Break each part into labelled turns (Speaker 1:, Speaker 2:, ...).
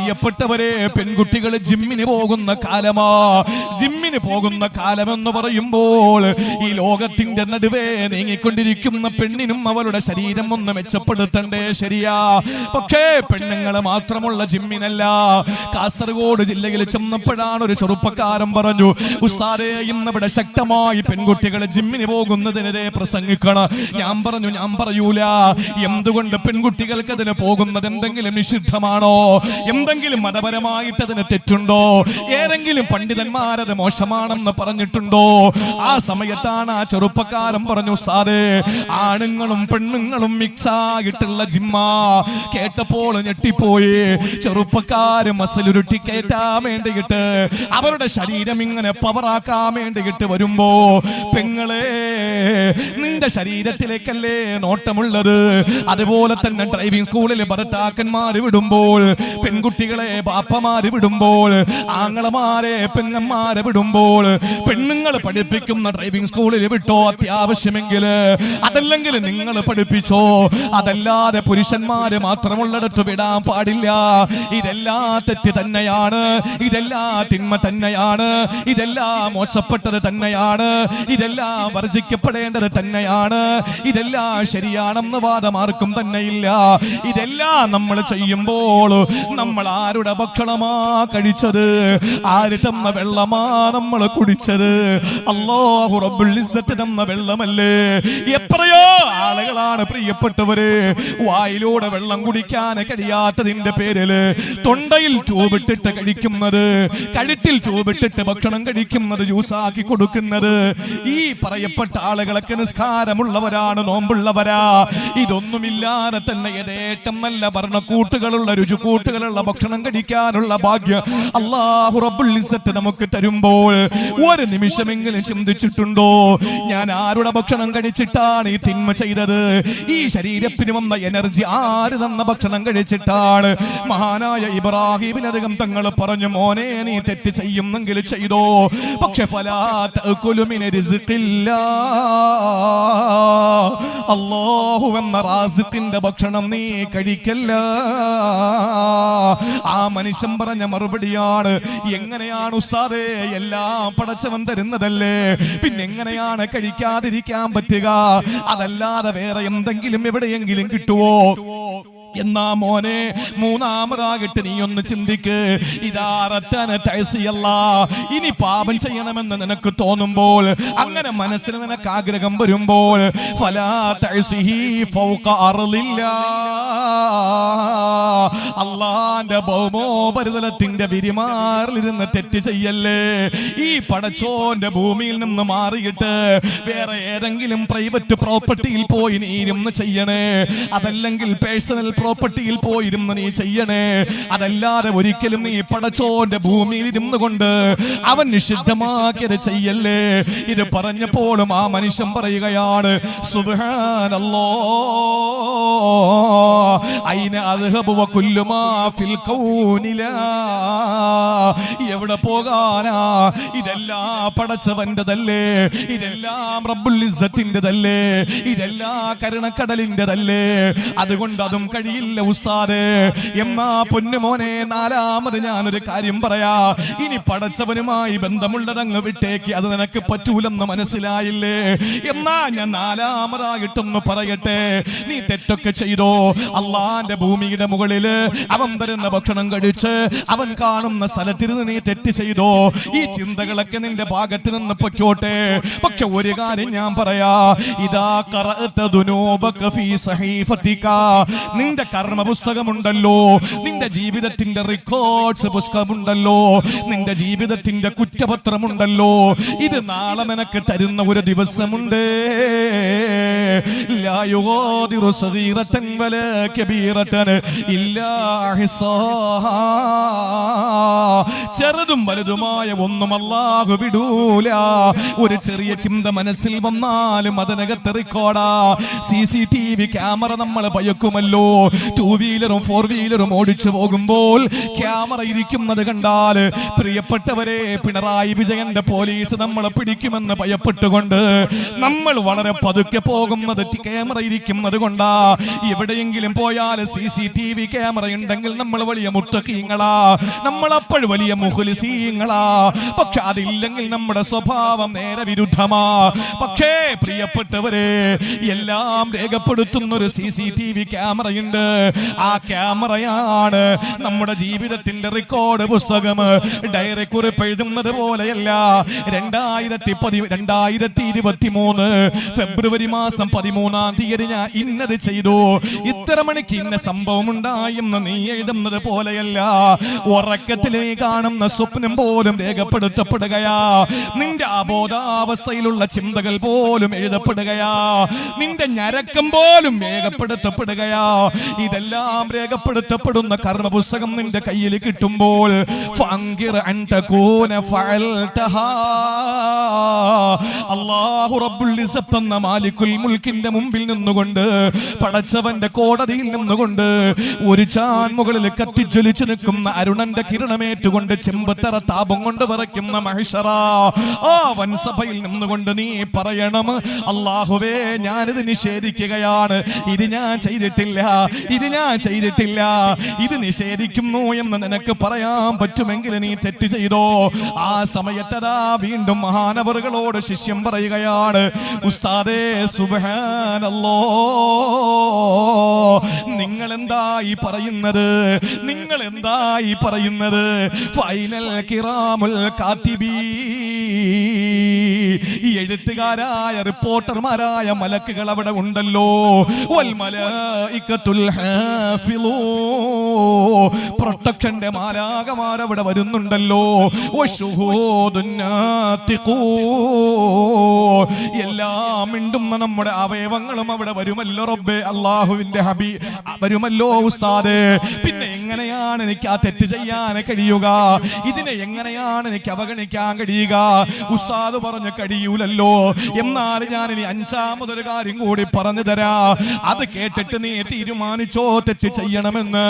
Speaker 1: പ്രിയപ്പെട്ടവരെ, പെൺകുട്ടികൾ ജിമ്മിന് പോകുന്ന കാലമാ. ജിമ്മിന് പോകുന്ന കാലമെന്ന് പറയുമ്പോൾ ഈ ലോകത്തിന്റെ നടുവേ നീങ്ങിക്കൊണ്ടിരിക്കുന്ന പെണ്ണിനും അവളുടെ ശരീരം ഒന്ന് മെച്ചപ്പെടുത്തണ്ടേ? ശരിയാ. പക്ഷേ പെണ്ണുങ്ങൾ മാത്രമുള്ള ജിമ്മിനല്ല. കാസർഗോഡ് ജില്ലയിൽ ചെന്നപ്പോഴാണ് ഒരു ചെറുപ്പക്കാരൻ പറഞ്ഞു, ഉസ്താദേ, ഇന്നിവിടെ ശക്തമായി പെൺകുട്ടികൾ ജിമ്മിന് പോകുന്നതിനെതിരെ പ്രസംഗിക്കണം. ഞാൻ പറഞ്ഞു, ഞാൻ പറയൂല. എന്തുകൊണ്ട്? പെൺകുട്ടികൾക്ക് അതിന് പോകുന്നത് എന്തെങ്കിലും നിഷിദ്ധമാണോ? എന്തെങ്കിലും മതപരമായിട്ട് അതിന് തെറ്റുണ്ടോ? ഏതെങ്കിലും പണ്ഡിതന്മാരത് മോശമാണെന്ന് പറഞ്ഞിട്ടുണ്ടോ? ആ സമയത്താണ് ആ ചെറുപ്പക്കാരൻ പറഞ്ഞു, ഉസ്താദേ, ആണുങ്ങളും പെണ്ണുങ്ങളും മിക്സ് ആയിട്ടുള്ള ജിമ്മാ. കേട്ടപ്പോൾ ഞെട്ടിപ്പോയി. ചെറുപ്പക്കാര് മസിലുരുട്ടി കയറ്റാൻ വേണ്ടിയിട്ട്, അവരുടെ ശരീരം ഇങ്ങനെ പവറാക്കാൻ വേണ്ടിയിട്ട് വരുമ്പോ, പെങ്ങളെ, നിന്റെ ശരീരത്തിലേക്കല്ലേ നോട്ടമുള്ളത്? അതുപോലെ തന്നെ ഡ്രൈവിംഗ് സ്കൂളിൽ ഭർത്താക്കന്മാര് വിടുമ്പോൾ, പെൺകുട്ടികളെ ബാപ്പമാര് വിടുമ്പോൾ, ആങ്ങളമാരെ പെങ്ങന്മാരെ വിടുമ്പോൾ, പെണ്ണുങ്ങൾ പഠിപ്പിക്കുന്ന ഡ്രൈവിംഗ് സ്കൂളിൽ വിട്ടോ അത്യാവശ്യമെങ്കിൽ. അതല്ലെങ്കിൽ നിങ്ങൾ പഠിപ്പിച്ചോ. അതല്ലാതെ പുരുഷന്മാര് മാത്രമുള്ളിടത്ത് വിടാൻ പാടില്ല. ഇതെല്ലാം തെറ്റ് തന്നെയാണ്. ഇതെല്ലാം തിന്മ തന്നെയാണ്. ഇതെല്ലാം മോശപ്പെട്ടത് തന്നെയാണ്. ഇതെല്ലാം വർജിക്കപ്പെടേണ്ടത് തന്നെയാണ്. ഇതെല്ലാം ശരിയാണെന്ന് വാദം ആർക്കും തന്നെയില്ല. ഇതെല്ലാം നമ്മൾ ചെയ്യുമ്പോൾ നമ്മൾ ആരുടെ ഭക്ഷണമാ കഴിച്ചത്? ആര് തന്ന വെള്ളമാ നമ്മൾ കുടിച്ചത്? അല്ലാഹു റബ്ബുൽ ഇസ്സത്ത് തന്ന വെള്ളമല്ലേ? എത്രയോ ആളുകളാണ് പ്രിയപ്പെട്ടവര് വായിലൂടെ വെള്ളം കുടിക്കാൻ കഴിയാത്തതിന്റെ പേരില് തൊണ്ടയിൽ ട്യൂബിട്ടിട്ട് കഴിക്കുന്നത്, കഴുത്തിൽ ട്യൂബിട്ടിട്ട് ഭക്ഷണം കഴിക്കുന്നത്, ജ്യൂസാക്കി കൊടുക്കുന്നത്. ഈ പറയപ്പെട്ട ആളുകളൊക്കെ നിസ്കാരമുള്ളവരാണ്, നോമ്പുള്ളവരാ. ഇതൊന്നുമില്ലാതെ തന്നെ യഥേഷ്ടം നല്ല ഭരണക്കൂട്ടുകളുള്ള, രുചിക്കൂട്ടുകളുള്ള ഭക്ഷണം കഴിക്കാനുള്ള ഭാഗ്യം അല്ലാഹു റബ്ബുൽ ഇസ്സത്ത് നമുക്ക് തരുമ്പോൾ ഒരു നിമിഷമെങ്കിലും ചിന്തിച്ചിട്ടുണ്ടോ, ഞാൻ ആരുടെ ഭക്ഷണം കഴിച്ചിട്ടാണ് ഈ തിന്മ ചെയ്തത്? ഈ ശരീരത്തിന് വന്ന എനർജി ആര് തന്ന ഭക്ഷണം കഴിച്ചിട്ടാണ്? മഹാനായ ഇബ്രാഹിമിന് അധികം തങ്ങൾ പറഞ്ഞു, മോനെ, നീ തെറ്റ് ചെയ്യുന്നെങ്കിൽ ചെയ്തോ, പക്ഷെ അല്ലാഹു എന്ന റാസിഖിന്റെ ഭക്ഷണം നീ കഴിക്കല്ല. ആ മനുഷ്യൻ പറഞ്ഞ മറുപടിയാണ്, എങ്ങനെയാണ് ഉസ്താദേ, എല്ലാം പടച്ചവൻ തരുന്നതല്ലേ, പിന്നെ എങ്ങനെയാണ് കഴിക്കാതിരിക്കാൻ പറ്റുക? അതല്ലാതെ വേറെ എന്തെങ്കിലും എവിടെയെങ്കിലും കിട്ടുവോ? എന്നാ മോനെ, മൂന്നാമതാകിട്ട് നീ ഒന്ന് ചിന്തിക്ക്. ഇനി പാപം ചെയ്യണമെന്ന് നിനക്ക് തോന്നുമ്പോൾ, അങ്ങനെ മനസ്സിന് നിനക്ക് ആഗ്രഹം വരുമ്പോൾ, അള്ളാന്റെ ഭൗമോപരിതലത്തിന്റെ വിരിമാറിലിരുന്ന് തെറ്റ് ചെയ്യല്ലേ. ഈ പടച്ചോന്റെ ഭൂമിയിൽ നിന്ന് മാറിയിട്ട് വേറെ ഏതെങ്കിലും പ്രൈവറ്റ് പ്രോപ്പർട്ടിയിൽ പോയി നീ ഇരുന്ന് ചെയ്യണേ. അതല്ലെങ്കിൽ പേഴ്സണൽ പ്രോപ്പർട്ടിയിൽ പോയിരുന്ന് നീ ചെയ്യണേ. അതല്ലാതെ ഒരിക്കലും നീ പടച്ചോന്റെ ഭൂമിയിൽ ഇരുന്നു കൊണ്ട് അവൻ നിഷിദ്ധമാക്കിയത് ചെയ്യല്ലേ. ഇത് പറഞ്ഞപ്പോഴും ആ മനുഷ്യൻ പറയുകയാണ്, സുബ്ഹാനല്ലാഹ്, ഐന അദ്ഹബു വകുല്ലു മാ ഫിൽ കൗനിലാ. എവിടെ പോകാനാ? ഇതെല്ലാം പടച്ചവന്റെതല്ലേ, ഇതെല്ലാം റബ്ബുൽ ഇസ്സത്തിന്റെതല്ലേ, ഇതെല്ലാം കരുണക്കടലിന്റെതല്ലേ. അതുകൊണ്ട് അതും കഴിയില്ല ഉസ്താദേ. എന്നാ പൊന്നുമോനെ, നാലാമത് ഞാനൊരു കാര്യം പറയാ. ഇനി പടച്ചവനുമായി ബന്ധമുള്ളതങ്ങ് വിട്ടേക്ക്, അത് നിനക്ക് പറ്റൂലെന്ന് മനസ്സിലായില്ലേ? എന്നാ ഞാൻ നാലാമതായിട്ടൊന്ന് പറയട്ടെ. നീ തെറ്റൊക്കെ ചെയ്തോ, അള്ളാന്റെ ഭൂമിയുടെ മുകളില് അവൻ തരുന്ന ഭക്ഷണം കഴിച്ച് അവൻ കാണുന്ന സ്ഥലത്തിരുന്ന് നീ തെറ്റ് ചെയ്തോ, ഈ ചിന്തകളൊക്കെ നിന്റെ ഭാഗത്ത് നിന്ന് പൊയ്ക്കോട്ടെ. പക്ഷെ ഒരു കാര്യം ഞാൻ പറയാ, ഇതാ ഖറഅത ദുനൂബക ഫീ സഹീഫതിക, നിന്റെ കർമ്മ പുസ്തകമുണ്ടല്ലോ, നിന്റെ ജീവിതത്തിന്റെ റെക്കോർഡ്സ് പുസ്തകമുണ്ടല്ലോ, നിന്റെ ജീവിതത്തിന്റെ കുറ്റപത്രമുണ്ടല്ലോ, ഇത് നാളെ നിനക്ക് തരുന്ന ഒരു ദിവസമുണ്ട്. ലാ യുഗാദിറു സഗീറതൻ വലാ കബീറതൻ ഇല്ലാ അഹ്സാഹാ. ചെറുതും വലുതുമായ ഒന്നും അല്ലാഹു വിടൂല. ഒരു ചെറിയ ചിന്ത മനസ്സിൽ വന്നാലും അതിനകത്ത് റെക്കോർഡാ. CCTV ക്യാമറ നമ്മൾ ഭയക്കുമല്ലോ. 2 വീലറും 4 വീലറും ഓടിച്ചു പോകുമ്പോൾ ക്യാമറ ഇരിക്കുന്നത് കണ്ടാൽ പ്രിയപ്പെട്ടവരെ, പിണറായി വിജയന്റെ പോലീസ് നമ്മളെ പിടിക്കുമെന്ന് ഭയപ്പെട്ടുകൊണ്ട് നമ്മൾ വളരെ പതുക്കെ പോകുന്നത് ക്യാമറ ഇരിക്കുന്നത് കൊണ്ടാ. എവിടെയെങ്കിലും പോയാൽ CCTV ക്യാമറ ഉണ്ടെങ്കിൽ നമ്മൾ വലിയ മുത്തഖീങ്ങളാ, നമ്മളപ്പോൾ വലിയ മുഖ്ലിസീങ്ങളാ. പക്ഷെ അതില്ലെങ്കിൽ നമ്മുടെ സ്വഭാവം നേരെ വിരുദ്ധമാ. പക്ഷേ പ്രിയപ്പെട്ടവരെ, എല്ലാം രേഖപ്പെടുത്തുന്ന ഒരു CCTV ക്യാമറയുണ്ട്. ആ ക്യാമറയാണ് നമ്മുടെ ജീവിതത്തിന്റെ റെക്കോർഡ് പുസ്തകം. ഡയറി കുറിപ്പ് എഴുതുന്നത് പോലെയല്ല. 2023 ഫെബ്രുവരി മാസം 13-ാം തീയതി ഞാൻ ഇന്നത് ചെയ്തു, ഇത്ര മണിക്ക് ഇന്ന സംഭവം ഉണ്ടായെന്ന് നീ എഴുതുന്നത് പോലെയല്ല. ഉറക്കത്തിൽ നീ കാണുന്ന സ്വപ്നം പോലും രേഖപ്പെടുത്തപ്പെടുകയാ. നിന്റെ അബോധാവസ്ഥയിലുള്ള ചിന്തകൾ പോലും എഴുതപ്പെടുകയാ. നിന്റെ ഞരക്കം പോലും രേഖപ്പെടുത്തപ്പെടുകയാ. ഇതെല്ലാം രേഖപ്പെടുത്തപ്പെടുന്ന കർമ്മപുസ്തകം നിന്റെ കയ്യിൽ കിട്ടുമ്പോൾ അല്ലാഹു റബ്ബുൽ ഇസ്സത്ത് എന്ന മാലിക്കുൽ മുൽക്കിന്റെ മുമ്പിൽ നിന്നുകൊണ്ട്, പടച്ചവന്റെ കോടതിയിൽ നിന്നുകൊണ്ട്, ഒരു ചാൻ മുകളിൽ കത്തിജ്വലിച്ചു നിൽക്കുന്ന അരുണന്റെ കിരണമേറ്റുകൊണ്ട് ചെമ്പത്തറ താപം കൊണ്ട് വിറയ്ക്കുന്ന മഹിഷറ, ആ വൻസഭയിൽ നിന്നുകൊണ്ട് നീ പറയണം, അല്ലാഹുവേ ഞാനിത് നിഷേധിക്കുകയാണ്, ഇത് ഞാൻ ചെയ്തിട്ടില്ല, ഇത് ഞാൻ ചെയ്തിട്ടില്ല, ഇത് നിഷേധിക്കുന്നു എന്ന് നിനക്ക് പറയാൻ പറ്റുമെങ്കിൽ നീ തെറ്റ് ചെയ്തോ. ആ സമയത്തതാ വീണ്ടും മഹാനവറുകളോട് ശിഷ്യം പറയുകയാണ്, ഉസ്താദേ സുബ്ഹാനല്ലാഹ്, നിങ്ങൾ എന്തായി പറയുന്നത്, നിങ്ങൾ എന്തായി പറയുന്നത്? ഫൈനൽ കിറാമുൽ കാത്തിബീ, ഈ എഴുത്തുകാരായ റിപ്പോർട്ടർമാരായ മലക്കുകൾ അവിടെ ഉണ്ടല്ലോ. വൽ മലായികത്തുൽ ഹാഫിളൂ, പ്രൊട്ടക്ഷന്റെ മാലാകമാർ അവിടെ വരുന്നുണ്ടല്ലോ. വശുഹൂദുൻ നാതിഖൂ, എല്ലാം മിണ്ടുന്ന നമ്മുടെ അവയവങ്ങളും അവിടെ വരുമല്ലോ റബ്ബേ, അല്ലാഹുവിന്റെ ഹബീബ് വരുമല്ലോ ഉസ്താദേ. പിന്നെ എങ്ങനെയാണ് എനിക്ക് ആ തെറ്റ് ചെയ്യാൻ കഴിയുക? ഇതിനെ എങ്ങനെയാണ് എനിക്ക് അവഗണിക്കാൻ കഴിയുക? ഉസ്താദ് പറഞ്ഞു കഴിയൂലല്ലോ. എന്നാൽ ഞാൻ ഇനി 5ാമതൊരു കാര്യം കൂടി പറഞ്ഞു തരാ, അത് കേട്ടിട്ട് നീ തീരുമാനിച്ചോ തെറ്റ് ചെയ്യണമെന്ന്.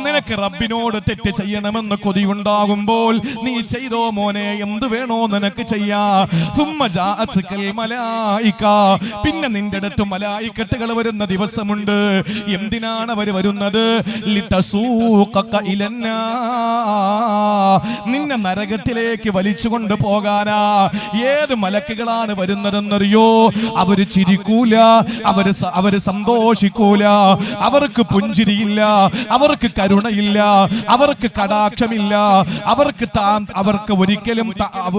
Speaker 1: നിനക്ക് റബ്ബിനോട് തെറ്റ് ചെയ്യണമെന്ന് കൊതിയുണ്ടാകുമ്പോൾ നീ ചെയ്തോ മോനെ, എന്ത് വേണോ നിനക്ക് ചെയ്യാ. പിന്നെ നിന്റെ അടുത്ത് മലായിക്കത്തുകൾ വരുന്ന ദിവസമുണ്ട്. എന്തിനാണ് അവർ വരുന്നത്? നിന്നെ നരകത്തിലേക്ക് വലിച്ചുകൊണ്ട് പോകാനാ. ഏത് മലക്കുകളാണ് വരുന്നതെന്നറിയോ? അവര് ചിരിക്കൂല, അവര് സന്തോഷിക്കൂല, അവർക്ക് പുഞ്ചിരിയില്ല, അവർക്ക് കരുണയില്ല, അവർക്ക് കടാക്ഷമില്ല, അവർക്ക് ഒരിക്കലും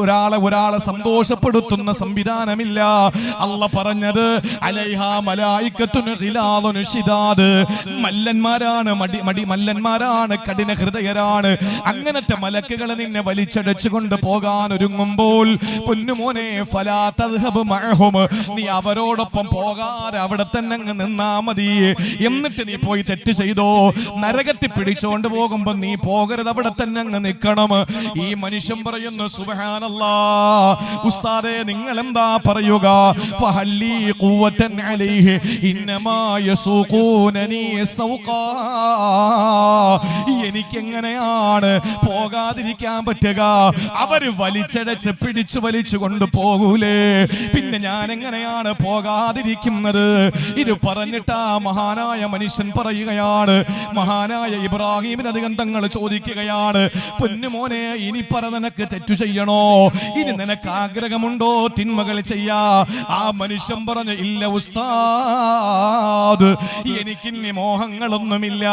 Speaker 1: ഒരാളെ സന്തോഷപ്പെടുത്തുന്ന സംവിധാനമില്ല. അല്ല പറഞ്ഞത് അലൈഹാ മലായികത്തുൻ ഗിലാദുൻ ശിദാദ്, മല്ലന്മാരാണ്, മല്ലന്മാരാണ്, കഠിന ഹൃദയരാണ്. അങ്ങനത്തെ മലക്കുകൾ നിന്നെ വലിച്ചടച്ചുകൊണ്ട് പോകാൻ ഒരുങ്ങുമ്പോൾ പൊന്നുമോനെ ഫലാ തദ്ഹബ് മഅഹും, നീ അവരോടൊപ്പം പോകാതെ അവിടെ തന്നെ അങ്ങ് നിന്നാ മതി. എന്നിട്ട് നീ പോയി തെറ്റ് ചെയ്തോ, നരകത്തിൽ പിടിച്ചുകൊണ്ട് പോകുമ്പോ നീ പോകരുത്, അവിടെ തന്നെ അങ്ങ് നിൽക്കണം. ഈ മനുഷ്യൻ പറയുന്നു സുബ്ഹാനല്ലാഹ്, ഉസ്താദേ നിങ്ങൾ എന്താ പറയുക? ഫഹല്ലി ഖുവതൻ അലൈഹി ഇന്നമാ യസൂഖൂനനി സൗഖാ, എനിക്കെങ്ങനെയാണ് പോകാതിരിക്കാൻ പറ്റുക? അവര് വലിച്ചടച്ച് പിടിച്ചു കൊണ്ടുപോകൂലേ, പിന്നെ ഞാൻ എങ്ങനെയാണ് പോകാതിരിക്കുന്നത്? ഇത് പറഞ്ഞിട്ട് ആ മഹാനായ മനുഷ്യൻ പറയുകയാണ്, മഹാനായ ഇബ്രാഹിം അധികം തങ്ങൾ ചോദിക്കുകയാണ്, പൊന്നുമോനെ ഇനി പറ, നിനക്ക് തെറ്റു ചെയ്യണോ? ഇനി നിനക്ക് ആഗ്രഹമുണ്ടോ തിന്മകൾ ചെയ്യാ? ആ മനുഷ്യൻ പറഞ്ഞു, ഇല്ല ഉസ്താദ്, എനിക്കിനി മോഹങ്ങളൊന്നുമില്ല,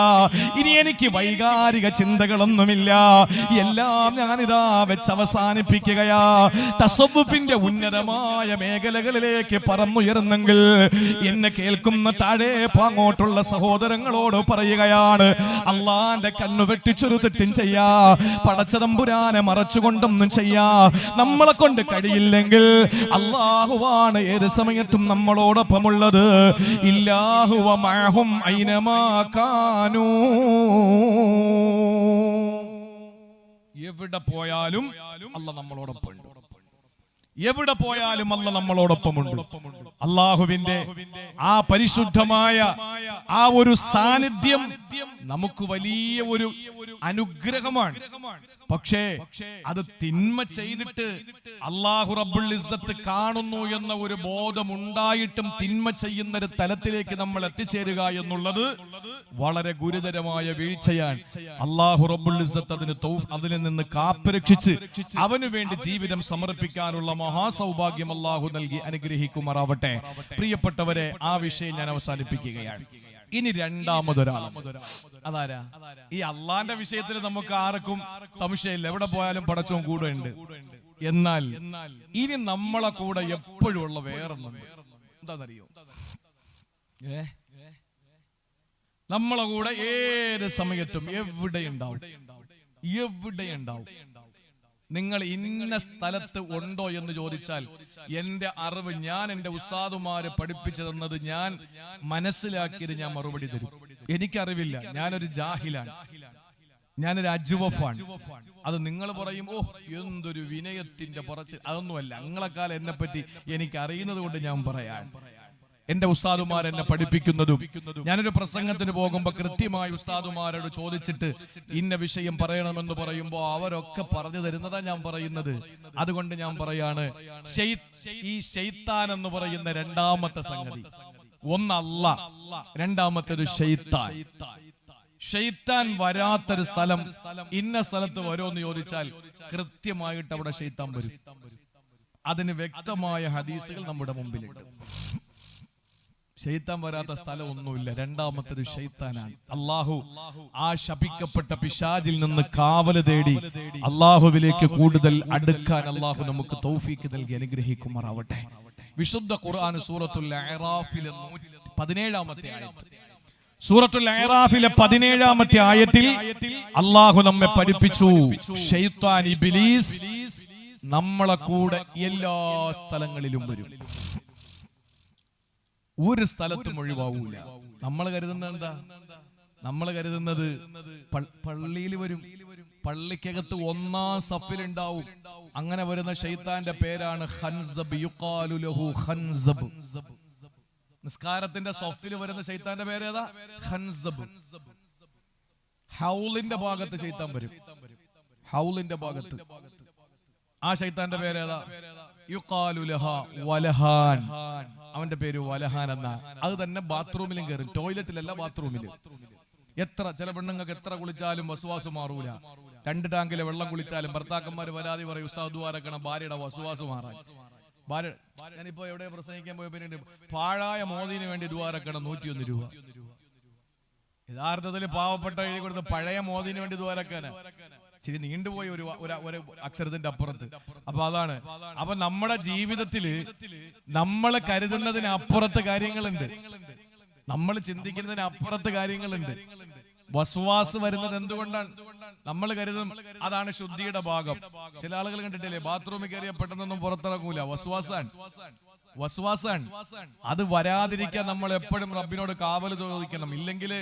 Speaker 1: ഇനി എനിക്ക് വൈകാരിക ചിന്തകളൊന്നുമില്ല, എല്ലാം ഞാനിതാ വെച്ച് അവസാനിപ്പിക്കുകയാ. തസവ്വുഫിന്റെ ഉന്നതമായ മേഖലകളിലേക്ക് പറന്നുയർന്നെങ്കിൽ എന്നെ കേൾക്കുന്ന താഴെ അങ്ങോട്ടുള്ള സഹോദരങ്ങളോട് പറയുകയാണ്, അള്ളാന്റെ കണ്ണു വെട്ടിച്ചൊരു തെറ്റും ചെയ്യാ, പടച്ചതമ്പുരാനെ മറച്ചുകൊണ്ടൊന്നും ചെയ്യാ നമ്മളെ കൊണ്ട് കഴിയില്ലെങ്കിൽ അള്ളാഹുവാണ് ഏത് സമയത്തും നമ്മളോടൊപ്പമുള്ളത്. ഇല്ലാഹുവ മഅഹും ഐനമാ കാനൂ. എവിടെ പോയാലും അല്ലാഹ് നമ്മളോടൊപ്പം ഉണ്ട്. എവിടെ പോയാലും അല്ലാഹ് നമ്മളോടൊപ്പമുണ്ട്. അല്ലാഹുവിന്റെ ആ പരിശുദ്ധമായ ആ ഒരു സാന്നിധ്യം നമുക്ക് വലിയ ഒരു അനുഗ്രഹമാണ്. പക്ഷേ അത് തിന്മ ചെയ്തിട്ട് അല്ലാഹു റബ്ബുൽ ഇസ്സത്ത് കാണുന്നു എന്ന ഒരു ബോധം ഉണ്ടായിട്ടും തിന്മ ചെയ്യുന്ന ഒരു തലത്തിലേക്ക് നമ്മൾ എത്തിച്ചേരുക എന്നുള്ളത് വളരെ ഗുരുതരമായ വീഴ്ചയാണ്. അല്ലാഹു റബ്ബുൽ ഇസ്സത്ത് അതിൽ നിന്ന് കാത്തുരക്ഷിച്ച് അവനു വേണ്ടി ജീവിതം സമർപ്പിക്കാനുള്ള മഹാസൗഭാഗ്യം അല്ലാഹു നൽകി അനുഗ്രഹിക്കുമാറാവട്ടെ. പ്രിയപ്പെട്ടവരെ, ആ വിഷയം ഞാൻ അവസാനിപ്പിക്കുകയാണ്. ഇനി രണ്ടാമതൊരാൾ, അതാരാ? ഈ അള്ളാന്റെ വിഷയത്തിൽ നമുക്ക് ആർക്കും സംശയമില്ല, എവിടെ പോയാലും പടച്ചോൻ കൂടെ ഉണ്ട്. എന്നാൽ ഇനി നമ്മളെ കൂടെ എപ്പോഴും ഉള്ള വേറൊന്നുണ്ട്. എന്താണെന്നറിയോ? നമ്മളെ കൂടെ ഏത് സമയത്തും എവിടെയുണ്ടാവും. നിങ്ങൾ ഇന്ന സ്ഥലത്ത് ഉണ്ടോ എന്ന് ചോദിച്ചാൽ എന്റെ അറിവ്, ഞാൻ എന്റെ ഉസ്താദുമാര് പഠിപ്പിച്ചു തന്നത്, ഞാൻ മനസ്സിലാക്കിയത് ഞാൻ മറുപടി തരും. എനിക്കറിവില്ല, ഞാനൊരു ജാഹിലാണ്, ഞാനൊരു അജ്വഫാണ്. അത് നിങ്ങൾ പറയും, ഓ എന്തൊരു വിനയത്തിന്റെ പറച്ച്. അതൊന്നുമല്ല, നിങ്ങളെക്കാലം എന്നെ പറ്റി എനിക്ക് അറിയുന്നത് കൊണ്ട് ഞാൻ പറയാൻ. എന്റെ ഉസ്താദുമാർ എന്നെ പഠിപ്പിക്കുന്നതും, ഞാനൊരു പ്രസംഗത്തിന് പോകുമ്പോ കൃത്യമായി ഉസ്താദുമാരോട് ചോദിച്ചിട്ട് ഇന്ന വിഷയം പറയണമെന്ന് പറയുമ്പോ അവരൊക്കെ പറഞ്ഞു തരുന്നതാ ഞാൻ പറയുന്നത്. അതുകൊണ്ട് ഞാൻ പറയാണ്, ഈ ശൈത്താൻ എന്ന് പറയുന്ന രണ്ടാമത്തെ സംഗതി, ഒന്നല്ല, രണ്ടാമത്തേത് ശൈത്താൻ. ശൈത്താൻ വരാത്തൊരു സ്ഥലം, ഇന്ന സ്ഥലത്ത് വരുമെന്ന് ചോദിച്ചാൽ കൃത്യമായിട്ട് അവിടെ ശൈത്താൻ വരും. അതിന് വ്യക്തമായ ഹദീസുകൾ നമ്മുടെ മുമ്പിലുണ്ട്. ശൈത്താൻ വരാത്ത സ്ഥലം ഒന്നുമില്ല. രണ്ടാമത്തേത് ശൈത്താനാണ്. അള്ളാഹു ആ ശപിക്കപ്പെട്ട പിശാചിൽ നിന്ന് കാവല് തേടി അള്ളാഹുവിലേക്ക് കൂടുതൽ അടുക്കാൻ അള്ളാഹു നമുക്ക് തൗഫീക്ക് നൽകി അനുഗ്രഹിക്കുമാറാവട്ടെ. വിശുദ്ധ ഖുർആൻ സൂറത്തുൽ അഅറാഫിലെ 17-ാമത്തെ ആയത്ത്, സൂറത്തുൽ അഅറാഫിലെ 17-ാമത്തെ ആയത്തിൽ അള്ളാഹു നമ്മെ പഠിപ്പിച്ചു, ശൈത്താൻ ഇബ്ലീസ് നമ്മളെ കൂടെ എല്ലാ സ്ഥലങ്ങളിലും വരും, ഒരു സ്ഥലത്തും ഒഴിവാവൂല. നമ്മൾ കരുതുന്നത് എന്താ? നമ്മൾ കരുതുന്നത് പള്ളിയിൽ വരും, പള്ളിക്കകത്ത് ഒന്നാം സഫിലുണ്ടാവും. അങ്ങനെ വരുന്ന ശൈത്താന്റെ പേരാണ് ഖൻസബ്, യുഖാലു ലഹു ഖൻസബ്. നിസ്കാരത്തിന്റെ സഫിൽ വരുന്ന ശൈത്താന്റെ പേരേതാ? ഖൻസബ്. ഹൗലിന്റെ ഭാഗത്ത് ശൈത്താൻ വരും, ഹൗലിന്റെ ഭാഗത്ത്. ആ ശൈത്താന്റെ പേരേതാ? യുഖാലു ലഹാ വലഹാൻ. അവന്റെ പേര് വലഹാൻ എന്നാ. അത് തന്നെ ബാത്റൂമിലും കയറും, ടോയ്ലറ്റിലല്ല, ബാത്റൂമില്. ചില പെണ്ണുങ്ങൾക്ക് എത്ര കുളിച്ചാലും വസുവാസ് മാറൂല. 2 ടാങ്കിലെ വെള്ളം കുളിച്ചാലും ഭർത്താക്കന്മാര് വരാതെ പറയും, ഉസ്താദ് ദ്വാരക്കണം ഭാര്യയുടെ വസുവാസ് മാറാൻ. ഞാനിപ്പോ എവിടെ പ്രസംഗിക്കാൻ പോയ പിന്നെ പാഴായ മോദിന് വേണ്ടി ദ്വാരക്കണം 101 രൂപ. യഥാർത്ഥത്തിൽ പാവപ്പെട്ട എഴുതി കൊടുത്ത പഴയ മോദിന് വേണ്ടി ദ്വാരക്കാന് ഇച്ചിരി നീണ്ടുപോയി ഒരു അക്ഷരത്തിന്റെ അപ്പുറത്ത്. അപ്പൊ അതാണ്. അപ്പൊ നമ്മുടെ ജീവിതത്തില് നമ്മൾ കരുതുന്നതിന് അപ്പുറത്ത് കാര്യങ്ങളുണ്ട്, നമ്മൾ ചിന്തിക്കുന്നതിന് അപ്പുറത്ത് കാര്യങ്ങളുണ്ട്. വസ്വാസ് വരുന്നത് എന്തുകൊണ്ടാണ്? നമ്മൾ കരുതും അതാണ് ശുദ്ധിയുടെ ഭാഗം. ചില ആളുകൾ കണ്ടിട്ടില്ലേ, ബാത്റൂമിൽ കയറിയ പെട്ടെന്നൊന്നും പുറത്തിറങ്ങൂല. വസ്വാസാൻ. അത് വരാതിരിക്കാൻ നമ്മൾ എപ്പോഴും റബ്ബിനോട് കാവല് ചോദിക്കണം. ഇല്ലെങ്കിൽ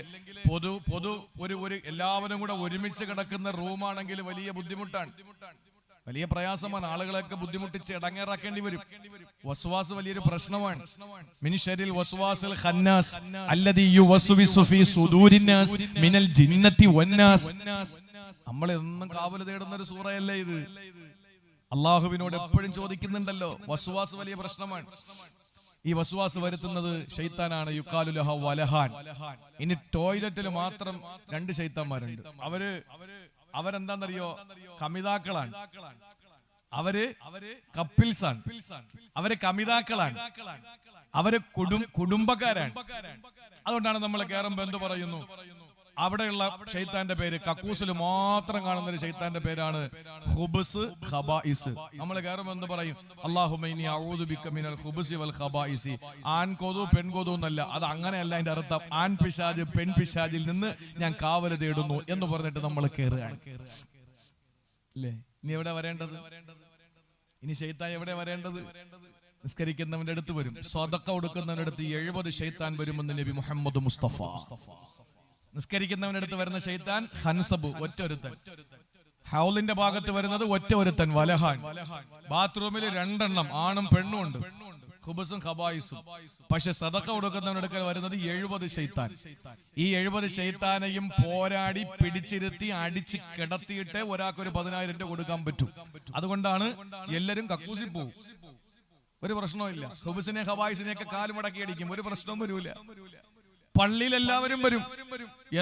Speaker 1: ഒരു എല്ലാവരും കൂടെ ഒരുമിച്ച് കിടക്കുന്ന റൂമാണെങ്കിൽ വലിയ ബുദ്ധിമുട്ടാണ്, വലിയ പ്രയാസമാണ്. ആളുകളൊക്കെ ബുദ്ധിമുട്ടിച്ച് ഇടങ്ങേറാക്കേണ്ടി വരും. വസ്വാസ് വലിയൊരു പ്രശ്നമാണ്. മിൻ ശരിൽ വസ്വാസിൽ ഖന്നാസ് അല്ലദീ യുവസ്വിസു ഫീ സുദൂരിന്നാസ് മിനൽ ജിന്നത്തി വന്നാസ്. നമ്മൾ എന്നും കാവല് തേടുന്ന ഒരു സൂറയല്ലേ ഇത്? അള്ളാഹുവിനോട് എപ്പോഴും ചോദിക്കുന്നുണ്ടല്ലോ. വസ്വാസ് വലിയ പ്രശ്നമാണ്. ഈ വസ്വാസ് വരുത്തുന്നത് ശൈത്താനാണ്. യുഖാലു ലഹു വലഹാൻ. ഇനി ടോയ്ലറ്റിൽ മാത്രം 2 ശൈത്താന്മാരുണ്ട്. അവരെന്താന്നറിയോ? കമിതാക്കളാണ്. അവര് കപ്പിൾസാണ്. അവര് കമിതാക്കളാണ്. അവര് കുടുംബക്കാരാണ്. അതുകൊണ്ടാണ് നമ്മൾ കയറുമ്പോ എന്ത് പറയുന്നു? അവിടെയുള്ള ശൈത്താന്റെ പേര്, കക്കൂസിൽ മാത്രം കാണുന്ന ഒരു ശൈത്താന്റെ പേരാണ് ഖുബ്സ് ഖബായിസ്. നമ്മൾ കയറുമ്പോ എന്ത് പറയും? അല്ലാഹുമ്മ ഇന്നി അഊദു ബിക മിനൽ ഖുബ്സി വൽ ഖബായിസി. ആൺകൊതു പെൺകൊതു എന്നല്ല, അത് അങ്ങനെയല്ല അതിന്റെ അർത്ഥം. ആൺ പിശാച് പെൺ പിശാചിൽ നിന്ന് ഞാൻ കാവല് തേടുന്നു എന്ന് പറഞ്ഞിട്ട് നമ്മൾ കയറുകയാണ്. അല്ലേ? ഇനി എവിടെ വരേണ്ടത്? ഇനി ശൈത്താൻ എവിടെ വരേണ്ടത്? നിസ്കരിക്കുന്നവന്റെ അടുത്ത് വരും, സ്വതക്ക കൊടുക്കുന്നവന്റെ അടുത്ത് 70 ശൈത്താൻ വരുമെന്ന് നബി മുഹമ്മദ് മുസ്തഫ. നിസ്കരിക്കുന്നവന്റെ അടുത്ത് വരുന്ന ശൈത്താൻ ഖൻസബ്, ഒറ്റൊരുത്തൻ. ഹൗലിന്റെ ഭാഗത്ത് വരുന്നത് ഒറ്റ ഒരുത്തൻ വലഹാൻ. ബാത്റൂമിൽ 2 എണ്ണം ആണും പെണ്ണും ഉണ്ട്, ഖുബസും ഖബായിസും. പക്ഷെ സദഖ കൊടുക്കുന്നവനെടുക്കൽ വരുന്നത് 70 ശൈത്താൻ. ഈ 70 ശൈത്താനെയും പോരാടി പിടിച്ചിരുത്തി അടിച്ച് കിടത്തിയിട്ട് ഒരാൾക്ക് ഒരു 10,000 രൂപ കൊടുക്കാൻ പറ്റും. അതുകൊണ്ടാണ് എല്ലാരും കക്കൂസി പോകും, ഒരു പ്രശ്നവും ഇല്ല. ഖുബസിനെ ഖബായിസിനെയൊക്കെ കാലുമടക്കി അടിക്കും, ഒരു പ്രശ്നവും വരൂല. പള്ളിയിൽ എല്ലാവരും വരും.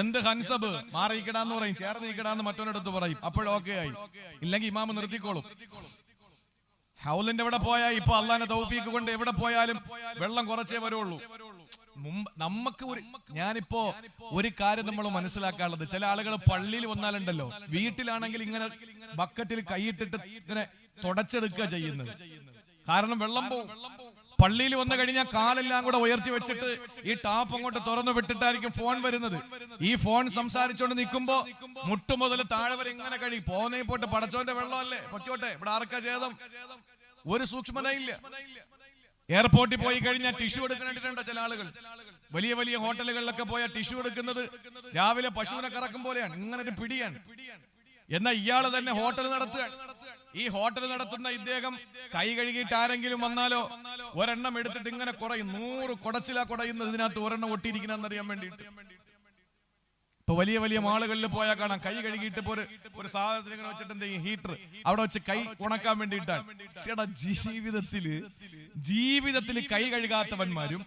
Speaker 1: എന്ത് ഹൻസബ് മാറിയിക്കടാന്ന് പറയും, ചേർന്ന് നീക്കടാന്ന് മറ്റൊരിടത്ത് പറയും, അപ്പോഴൊക്കെ ആയി. ഇല്ലെങ്കിൽ ഇമാമ നിർത്തിക്കോളും. ഹൗലിന്റെ എവിടെ പോയാൽ ഇപ്പൊ അള്ളാന്റെ തൗഫീക്ക് കൊണ്ട് എവിടെ പോയാലും വെള്ളം കുറച്ചേ വരുള്ളൂ. നമുക്ക് ഞാനിപ്പോ ഒരു കാര്യം നമ്മൾ മനസ്സിലാക്കാനുള്ളത്, ചില ആളുകൾ പള്ളിയിൽ വന്നാലുണ്ടല്ലോ, വീട്ടിലാണെങ്കിൽ ഇങ്ങനെ ബക്കറ്റിൽ കൈയിട്ടിട്ട് ഇങ്ങനെ തുടച്ചെടുക്കുക ചെയ്യുന്നത്. കാരണം വെള്ളം പോവും. പള്ളിയിൽ വന്നു കഴിഞ്ഞാൽ കാലെല്ലാം കൂടെ ഉയർത്തി വെച്ചിട്ട് ഈ ടാപ്പ് അങ്ങോട്ട് തുറന്നു വിട്ടിട്ടായിരിക്കും ഫോൺ വരുന്നത്. ഈ ഫോൺ സംസാരിച്ചോണ്ട് നിൽക്കുമ്പോ മുട്ടു മുതൽ താഴെ വരെ ഇങ്ങനെ കഴിയും. പോന്നേ പോട്ട് പടച്ചോന്റെ വെള്ളമല്ലേ, പൊറ്റോട്ടെ, ഇവിടെ ആർക്കാ ചെയ്തം, ഒരു സൂക്ഷ്മതയില്ല. എയർപോർട്ടിൽ പോയി കഴിഞ്ഞാൽ ടിഷ്യൂ എടുക്കുന്നുണ്ട് ചില ആളുകൾ. വലിയ വലിയ ഹോട്ടലുകളിലൊക്കെ പോയാൽ ടിഷ്യൂ എടുക്കുന്നത് രാവിലെ പശുവിനെ കറക്കും പോലെയാണ്, ഇങ്ങനെ ഒരു പിടിയാണ്. എന്നാൽ ഇയാള് തന്നെ ഹോട്ടൽ നടത്തുകയാണ്. ഈ ഹോട്ടൽ നടത്തുന്ന ഇദ്ദേഹം കൈ കഴുകിയിട്ട് ആരെങ്കിലും വന്നാലോ ഒരെണ്ണം എടുത്തിട്ട് ഇങ്ങനെ കുറയും. 100 കുടച്ചിലാ കുടയുന്നത്, ഇതിനകത്ത് ഒരെണ്ണം ഒട്ടിയിരിക്കണമെന്നറിയാൻ വേണ്ടിയിട്ട്. ഇപ്പൊ വലിയ വലിയ മാളുകളിൽ പോയാൽ കാണാം, കൈ കഴുകിയിട്ട് ഒരു സാധനത്തിൽ ഇങ്ങനെ വെച്ചിട്ട് എന്ത് ചെയ്യും, ഹീറ്റർ അവിടെ വെച്ച് കൈ ഉണക്കാൻ വേണ്ടിയിട്ടാണ്. ജീവിതത്തിൽ കൈ കഴുകാത്തവന്മാരും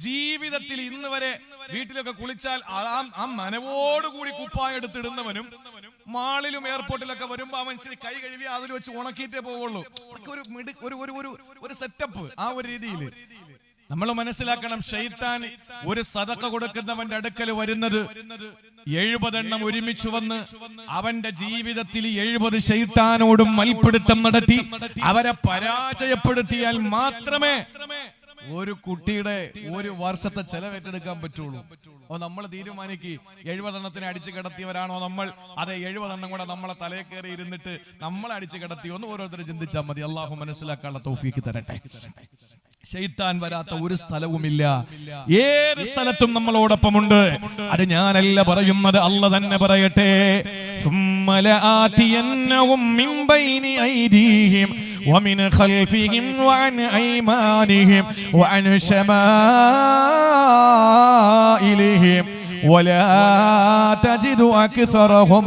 Speaker 1: ജീവിതത്തിൽ ഇന്ന് വരെ വീട്ടിലൊക്കെ കുളിച്ചാൽ ആ നനവോടുകൂടി കുപ്പായം എടുത്തിടുന്നവനും മാളിലും എയർപോർട്ടിലൊക്കെ വരുമ്പോ അവൻ കൈ കഴുകി അതിൽ വെച്ച് ഉണക്കിയിട്ടേ പോവുള്ളൂ. ഒരു സെറ്റപ്പ്. ആ ഒരു രീതിയിൽ നമ്മൾ മനസ്സിലാക്കണം, ശൈത്താൻ ഒരു സദഖ കൊടുക്കുന്നവന്റെ അടുക്കൽ വരുന്നത് 70 എണ്ണം ഒരുമിച്ച് വന്ന് അവന്റെ ജീവിതത്തിൽ 70 ശൈത്താനോടും മൽപ്പിടുത്തം നടത്തി അവരെ പരാജയപ്പെടുത്തിയാൽ മാത്രമേ ഒരു കുട്ടിയുടെ ഒരു വർഷത്തെ ചെലവേറ്റെടുക്കാൻ പറ്റുള്ളൂ. അപ്പൊ നമ്മൾ തീരുമാനിക്ക് 70 എണ്ണത്തിനെ അടിച്ചു കിടത്തിയവരാണോ നമ്മൾ, അതെ 70 എണ്ണം കൂടെ നമ്മളെ തലയിൽ കയറി ഇരുന്നിട്ട് നമ്മളെ അടിച്ചു കിടത്തിയോന്ന് ഓരോരുത്തരും ചിന്തിച്ചാൽ മതി. അള്ളാഹു മനസ്സിലാക്കാനുള്ള തൗഫീക്ക് തരട്ടെ. ശൈത്താൻ വരാത്ത ഒരു സ്ഥലവുമില്ല, ഏത് സ്ഥലത്തും നമ്മളോടൊപ്പമുണ്ട്. അത് ഞാനല്ല പറയുന്നത്, അല്ലാഹ് തന്നെ പറയട്ടെ. ثم لآتينهم من بين أيديهم ومن خلفهم وعن أيمانهم وعن شمائلهم ولا تجد أكثرهم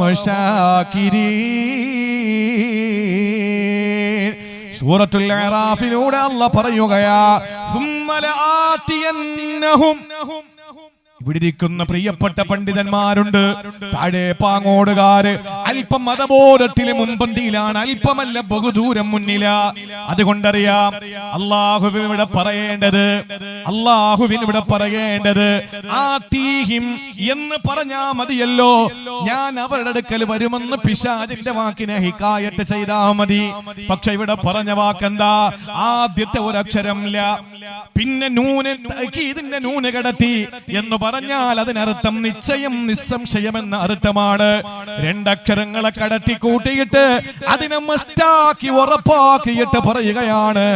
Speaker 1: شاكرين. സൂറത്തുൽ അറാഫിലൂടെ അല്ലാഹ് പറയുകയാ, ثم لآتينهم. ഇവിടെ ഇരിക്കുന്ന പ്രിയപ്പെട്ട പണ്ഡിതന്മാരുണ്ട്, താഴെ പാങ്ങോടുകാര് അല്പം മതബോധത്തിലെ മുൻപന്തിയിലാണ്, അല്പമല്ല ബഹുദൂരം മുന്നില. അതുകൊണ്ടറിയാം അള്ളാഹുവിനിവിടെ പറയേണ്ടത് ആതീഹിം എന്ന് പറഞ്ഞാ മതിയല്ലോ. ഞാൻ അവരുടെ അടുക്കൽ വരുമെന്ന് പിശാചിന്റെ വാക്കിനെ ഹിക്കായത്ത് ചെയ്താ മതി. പക്ഷെ ഇവിടെ പറഞ്ഞ വാക്കെന്താ? ആദ്യത്തെ ഒരക്ഷരം ല, പിന്നെ ഇതിന്റെ നൂന് കടത്തി എന്ന് പറഞ്ഞാൽ അതിനർത്ഥം നിശ്ചയം, നിസ്സംശയം എന്ന അർത്ഥമാണ്. 2 അക്ഷരങ്ങളെ കടത്തി കൂട്ടിയിട്ട് അതിനെ മസ്റ്റാക്കി ഉറപ്പാക്കിയിട്ട് പറയുകയാണ്,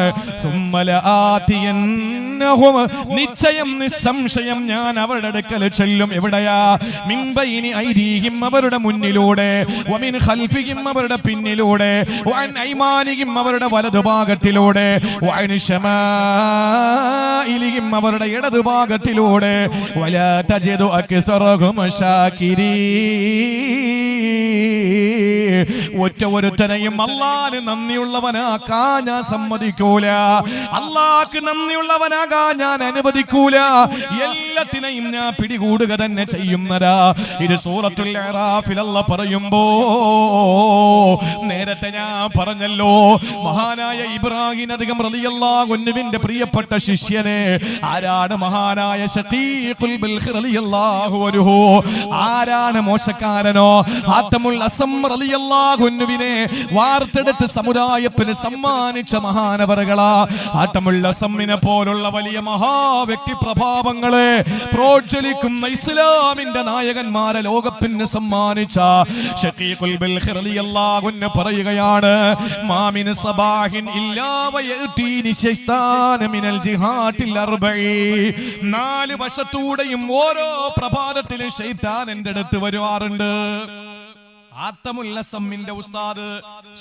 Speaker 1: നിശ്ചയം നിസ്സംശയം ഞാൻ അവരുടെ അടുക്കൽ ചെല്ലും. എവിടെയാ? മിൻ ബൈനി ഐദീഹിം, അവരുടെ മുന്നിലൂടെ, വമിൻ ഖൽഫിഹിം, അവരുടെ പിന്നിലൂടെ, വഅൻ ഐമാനിഹിം, അവരുടെ വലതുഭാഗത്തിലൂടെ, വഅൻ ശമാഇലിഹിം, അവരുടെ ഇടതുഭാഗത്തിലൂടെ. വലാ തജിദു അക്സറഹും ശാകിരീൻ. ഒറ്റ ഒരുത്തനെയും അല്ലാഹുവിന് നന്ദിയുള്ളവനാക്കാൻ ഞാൻ സമ്മതിക്കൂല, അല്ലാഹുവിന് നന്ദിയുള്ളവനാകാൻ ഞാൻ അനുവദിക്കൂല. എല്ലാത്തിനെയും ഞാൻ പിടികൂടുക തന്നെ ചെയ്യുന്നതാ. ഇത് സൂറത്തുൽ അറാഫിൽ അല്ലാഹ് പറയുമ്പോ നേരത്തെ ഞാൻ പറഞ്ഞല്ലോ, മഹാനായ ഇബ്രാഹിം അധികം റളിയല്ലാഹു അൻഹുവിന്റെ പ്രിയപ്പെട്ട ശിഷ്യനെ ആരാണ്? മഹാനായ ശഖീഖുൽ ബൽഖ് റളിയല്ലാഹു അൻഹു. ആരാണ് മോശക്കാരനോ? ഹാത്തമുൽ അസം റളിയല്ലാഹു അൻഹുവിനെ വാർത്തെടുത്ത് സമുദായത്തിന് സമ്മാനിച്ച മഹാനവറുകളാ. ഹാത്തമുൽ അസമിനെ പോലുള്ള വലിയ മഹാവ്യക്തി പ്രഭാവങ്ങളെ പ്രോജ്വലിക്കുന്ന ഇസ്ലാമിന്റെ നായകന്മാരെ ലോകത്തിന് സമ്മാനിച്ച ശഖീഖുൽ ബൽഖ് റളിയല്ലാഹു അൻഹു പറയുകയാണ്, മാമിൻ സബാഹിൻ ഇല്ലാ വയതീനി ശൈത്താന മിനൽ ജിഹാത്തിൽ അർബഈ. 4 വശത്തൂടെയും ഓരോ പ്രഭാതത്തിലും ശൈത്താൻ എൻ്റെ അടുത്ത് വരുവാറുണ്ട്. ആത്തമുൽ അസമിന്റെ ഉസ്താദ്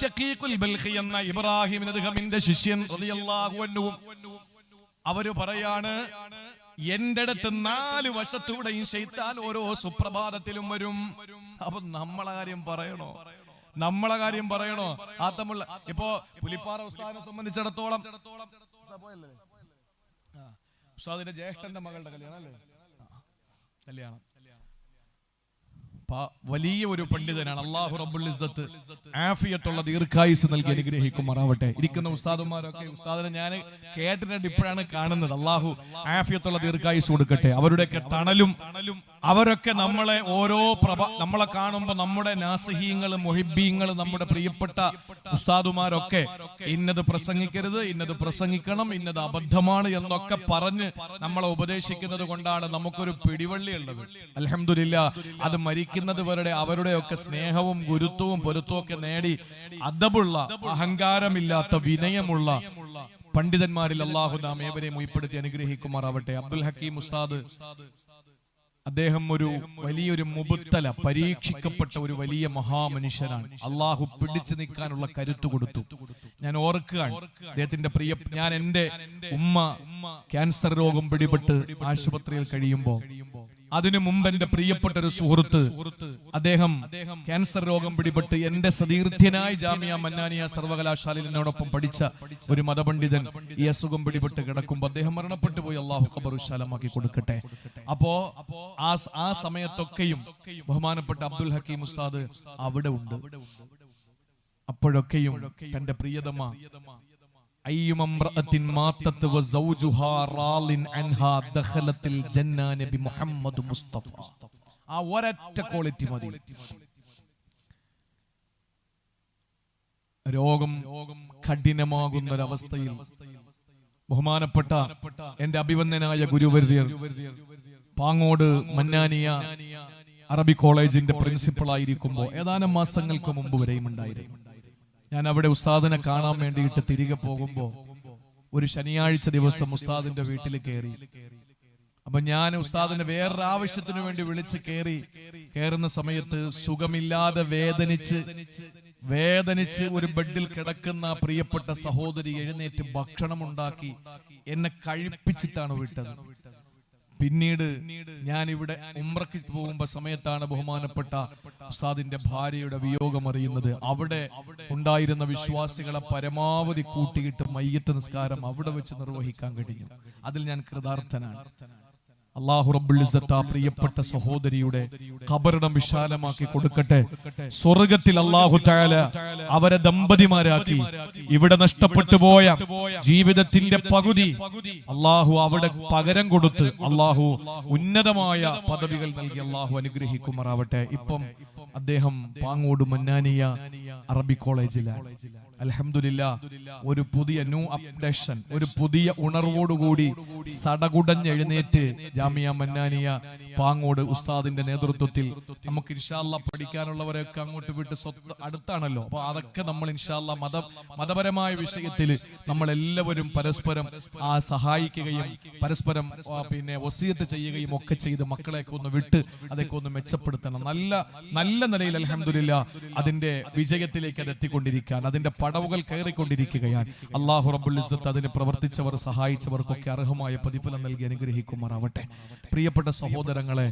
Speaker 1: ശഖീഖുൽ ബൽഖി എന്ന ഇബ്രാഹിം അദ്ഹമിന്റെ ശിഷ്യൻ റളിയല്ലാഹു അൻഹു അവര് പറയാണ്, എന്റെ അടുത്ത് 4 വശത്തൂടെയും ശൈത്താൻ ഓരോ സുപ്രഭാതത്തിലും വരും. അപ്പൊ നമ്മളെ കാര്യം പറയണോ? ആത്തമുള്ള ഇപ്പോ പുലിപ്പാറ ഉസ്താദിനെ സംബന്ധിച്ചിടത്തോളം ഉസ്താദിന്റെ ജ്യേഷ്ഠന്റെ മകളുടെ കല്യാണം അല്ലേ? കല്യാണം വലിയ ഒരു പണ്ഡിതനാണ്. അല്ലാഹു റബ്ബുൽ ഇസ്സത്ത് ആഫിയത്തുള്ള ദീർഘായുസ് നൽകി അനുഗ്രഹിക്കുമാറാവട്ടെ. ഇരിക്കുന്ന ഉസ്താദുമാരൊക്കെ, ഉസ്താദിനെ ഞാൻ കേട്ടിട്ട് ഇപ്പോഴാണ് കാണുന്നത്. അല്ലാഹു ആഫിയത്തുള്ള ദീർഘായുസ് കൊടുക്കട്ടെ. അവരുടെയൊക്കെ തണലും അവരൊക്കെ നമ്മളെ നമ്മളെ കാണുമ്പോൾ നമ്മുടെ നാസിഹീങ്ങൾ, മുഹിബ്ബീങ്ങൾ, നമ്മുടെ പ്രിയപ്പെട്ട ഉസ്താദുമാരൊക്കെ ഇന്നത് പ്രസംഗിക്കരുത്, ഇന്നത് പ്രസംഗിക്കണം, ഇന്നത് അബദ്ധമാണ് എന്നൊക്കെ പറഞ്ഞ് നമ്മളെ ഉപദേശിക്കുന്നത് കൊണ്ടാണ് നമുക്കൊരു പിടിവള്ളി ഉള്ളത്. അൽഹംദുലില്ലാ, അത് മരിക്കുന്നത് വരെ അവരുടെയൊക്കെ സ്നേഹവും ഗുരുത്വവും പൊരുത്തവും ഒക്കെ നേടി അദബുള്ള, അഹങ്കാരമില്ലാത്ത, വിനയമുള്ള പണ്ഡിതന്മാരിൽ അല്ലാഹു നാം ഏവരെയും ഉൾപ്പെടുത്തി അനുഗ്രഹിക്കുമാറാവട്ടെ. അബ്ദുൽ ഹക്കീം ഉസ്താദ് അദ്ദേഹം ഒരു വലിയൊരു മുബത്തല, പരീക്ഷിക്കപ്പെട്ട ഒരു വലിയ മഹാമനുഷ്യനാണ്. അള്ളാഹു പിടിച്ചു നിൽക്കാനുള്ള കരുത്ത് കൊടുത്തു. ഞാൻ ഓർക്കുകയാണ് അദ്ദേഹത്തിന്റെ ഞാൻ എന്റെ ഉമ്മ ക്യാൻസർ രോഗം പിടിപെട്ട് ആശുപത്രിയിൽ കഴിയുമ്പോ, അതിനു മുമ്പ് എന്റെ പ്രിയപ്പെട്ട ഒരു സുഹൃത്ത് അദ്ദേഹം ക്യാൻസർ രോഗം പിടിപെട്ട് എന്റെ സതീർത്ഥ്യനായി ജാമിയ മന്നാനിയ സർവകലാശാലയിൽ എന്നോടൊപ്പം പഠിച്ച ഒരു മതപണ്ഡിതൻ ഈ അസുഖം പിടിപെട്ട് കിടക്കുമ്പോൾ അദ്ദേഹം മരണപ്പെട്ടു പോയി. അള്ളാഹു ഖബർ വിശാലമാക്കി കൊടുക്കട്ടെ. അപ്പോ ആ സമയത്തൊക്കെയും ബഹുമാനപ്പെട്ട അബ്ദുൽ ഹക്കീം ഉസ്താദ് അവിടെ ഉണ്ട്. അപ്പോഴൊക്കെയും തന്റെ പ്രിയതമ ആ ഒരൊറ്റ ക്വാളിറ്റി മതി. രോഗം കഠിനമാകുന്നൊരവസ്ഥയിൽ ബഹുമാനപ്പെട്ട എന്റെ അഭിവന്ദനായ ഗുരുവര്യർ പാങ്ങോട് മന്നാനിയ അറബി കോളേജിന്റെ പ്രിൻസിപ്പൾ ആയിരിക്കുമ്പോൾ ഏതാനും മാസങ്ങൾക്ക് മുമ്പ് വരെയും ഉണ്ടായിരുന്നു. ഞാൻ അവിടെ ഉസ്താദിനെ കാണാൻ വേണ്ടിയിട്ട് തിരികെ പോകുമ്പോ ഒരു ശനിയാഴ്ച ദിവസം ഉസ്താദിന്റെ വീട്ടിൽ കയറി. അപ്പൊ ഞാൻ ഉസ്താദിനെ വേറൊരു ആവശ്യത്തിന് വേണ്ടി വിളിച്ച് കയറുന്ന സമയത്ത് സുഖമില്ലാതെ വേദനിച്ച് ഒരു ബെഡിൽ കിടക്കുന്ന പ്രിയപ്പെട്ട സഹോദരി എഴുന്നേറ്റ് ഭക്ഷണം ഉണ്ടാക്കി എന്നെ കഴിപ്പിച്ചിട്ടാണ് വിട്ടത്. പിന്നീട് ഞാൻ ഇവിടെ ഉംറയ്ക്ക് പോകുമ്പോ സമയത്താണ് ബഹുമാനപ്പെട്ട ഉസ്താദിന്റെ ഭാര്യയുടെ വിയോഗം അറിയുന്നത്. അവിടെ ഉണ്ടായിരുന്ന വിശ്വാസികളെ പരമാവധി കൂട്ടിയിട്ട് മയ്യത്ത് നിസ്കാരം അവിടെ വെച്ച് നിർവഹിക്കാൻ കഴിഞ്ഞു. അതിൽ ഞാൻ കൃതാർത്ഥനാണ്. അല്ലാഹു റബ്ബുൽ ഇസ്സത്ത് ആ പ്രിയപ്പെട്ട സഹോദരിയുടെ ഖബറിടം വിശാലമാക്കി കൊടുക്കട്ടെ. സ്വർഗ്ഗത്തിൽ അല്ലാഹു തആല അവരെ ദമ്പതിമാരാക്കി ഇവിടെ നഷ്ടപ്പെട്ടു പോയ ജീവിതത്തിന്റെ പകുതി അല്ലാഹു അവിടെ പകരം കൊടുത്ത് അല്ലാഹു ഉന്നതമായ പദവികൾ നൽകി അല്ലാഹു അനുഗ്രഹിക്കുമാറാവട്ടെ. ഇപ്പം അദ്ദേഹം പാങ്ങോട് മന്നാനിയ അറബി കോളേജിലാണ്. അൽഹംദുലില്ലാ, ഒരു പുതിയ ന്യൂ അപ്ഡേഷൻ, ഒരു പുതിയ ഉണർവോടുകൂടി സടകുടഞ്ഞെഴുന്നേറ്റ് ജാമിയ മന്നാനിയ പാങ്ങോട് ഉസ്താദിന്റെ നേതൃത്വത്തിൽ നമുക്ക് ഇൻഷാ അല്ലാഹ് പഠിക്കാനുള്ളവരൊക്കെ അങ്ങോട്ട് വിട്ട് അടുത്താണല്ലോ. അപ്പൊ അതൊക്കെ നമ്മൾ ഇൻഷാ അല്ലാഹ് മതപരമായ വിഷയത്തിൽ നമ്മൾ എല്ലാവരും പരസ്പരം സഹായിക്കുകയും പരസ്പരം വസിയത്ത് ചെയ്യുകയും ഒക്കെ ചെയ്ത് മക്കളെയൊക്കെ ഒന്ന് വിട്ട് അതൊക്കെ ഒന്ന് മെച്ചപ്പെടുത്തണം. നല്ല നിലയിൽ അൽഹംദുലില്ലാ അതിന്റെ വിജയത്തിലേക്ക് അത് എത്തിക്കൊണ്ടിരിക്കാൻ, അതിന്റെ പടവുകൾ കയറിക്കൊണ്ടിരിക്കുകയാണ്. അല്ലാഹു റബ്ബുൽ ഇസ്സത്ത് അതിന് പ്രവർത്തിച്ചവർ, സഹായിച്ചവർക്കൊക്കെ അർഹമായ പ്രതിഫലം നൽകി അനുഗ്രഹിക്കുമാറാവട്ടെ. പ്രിയപ്പെട്ട സഹോദരങ്ങളെ,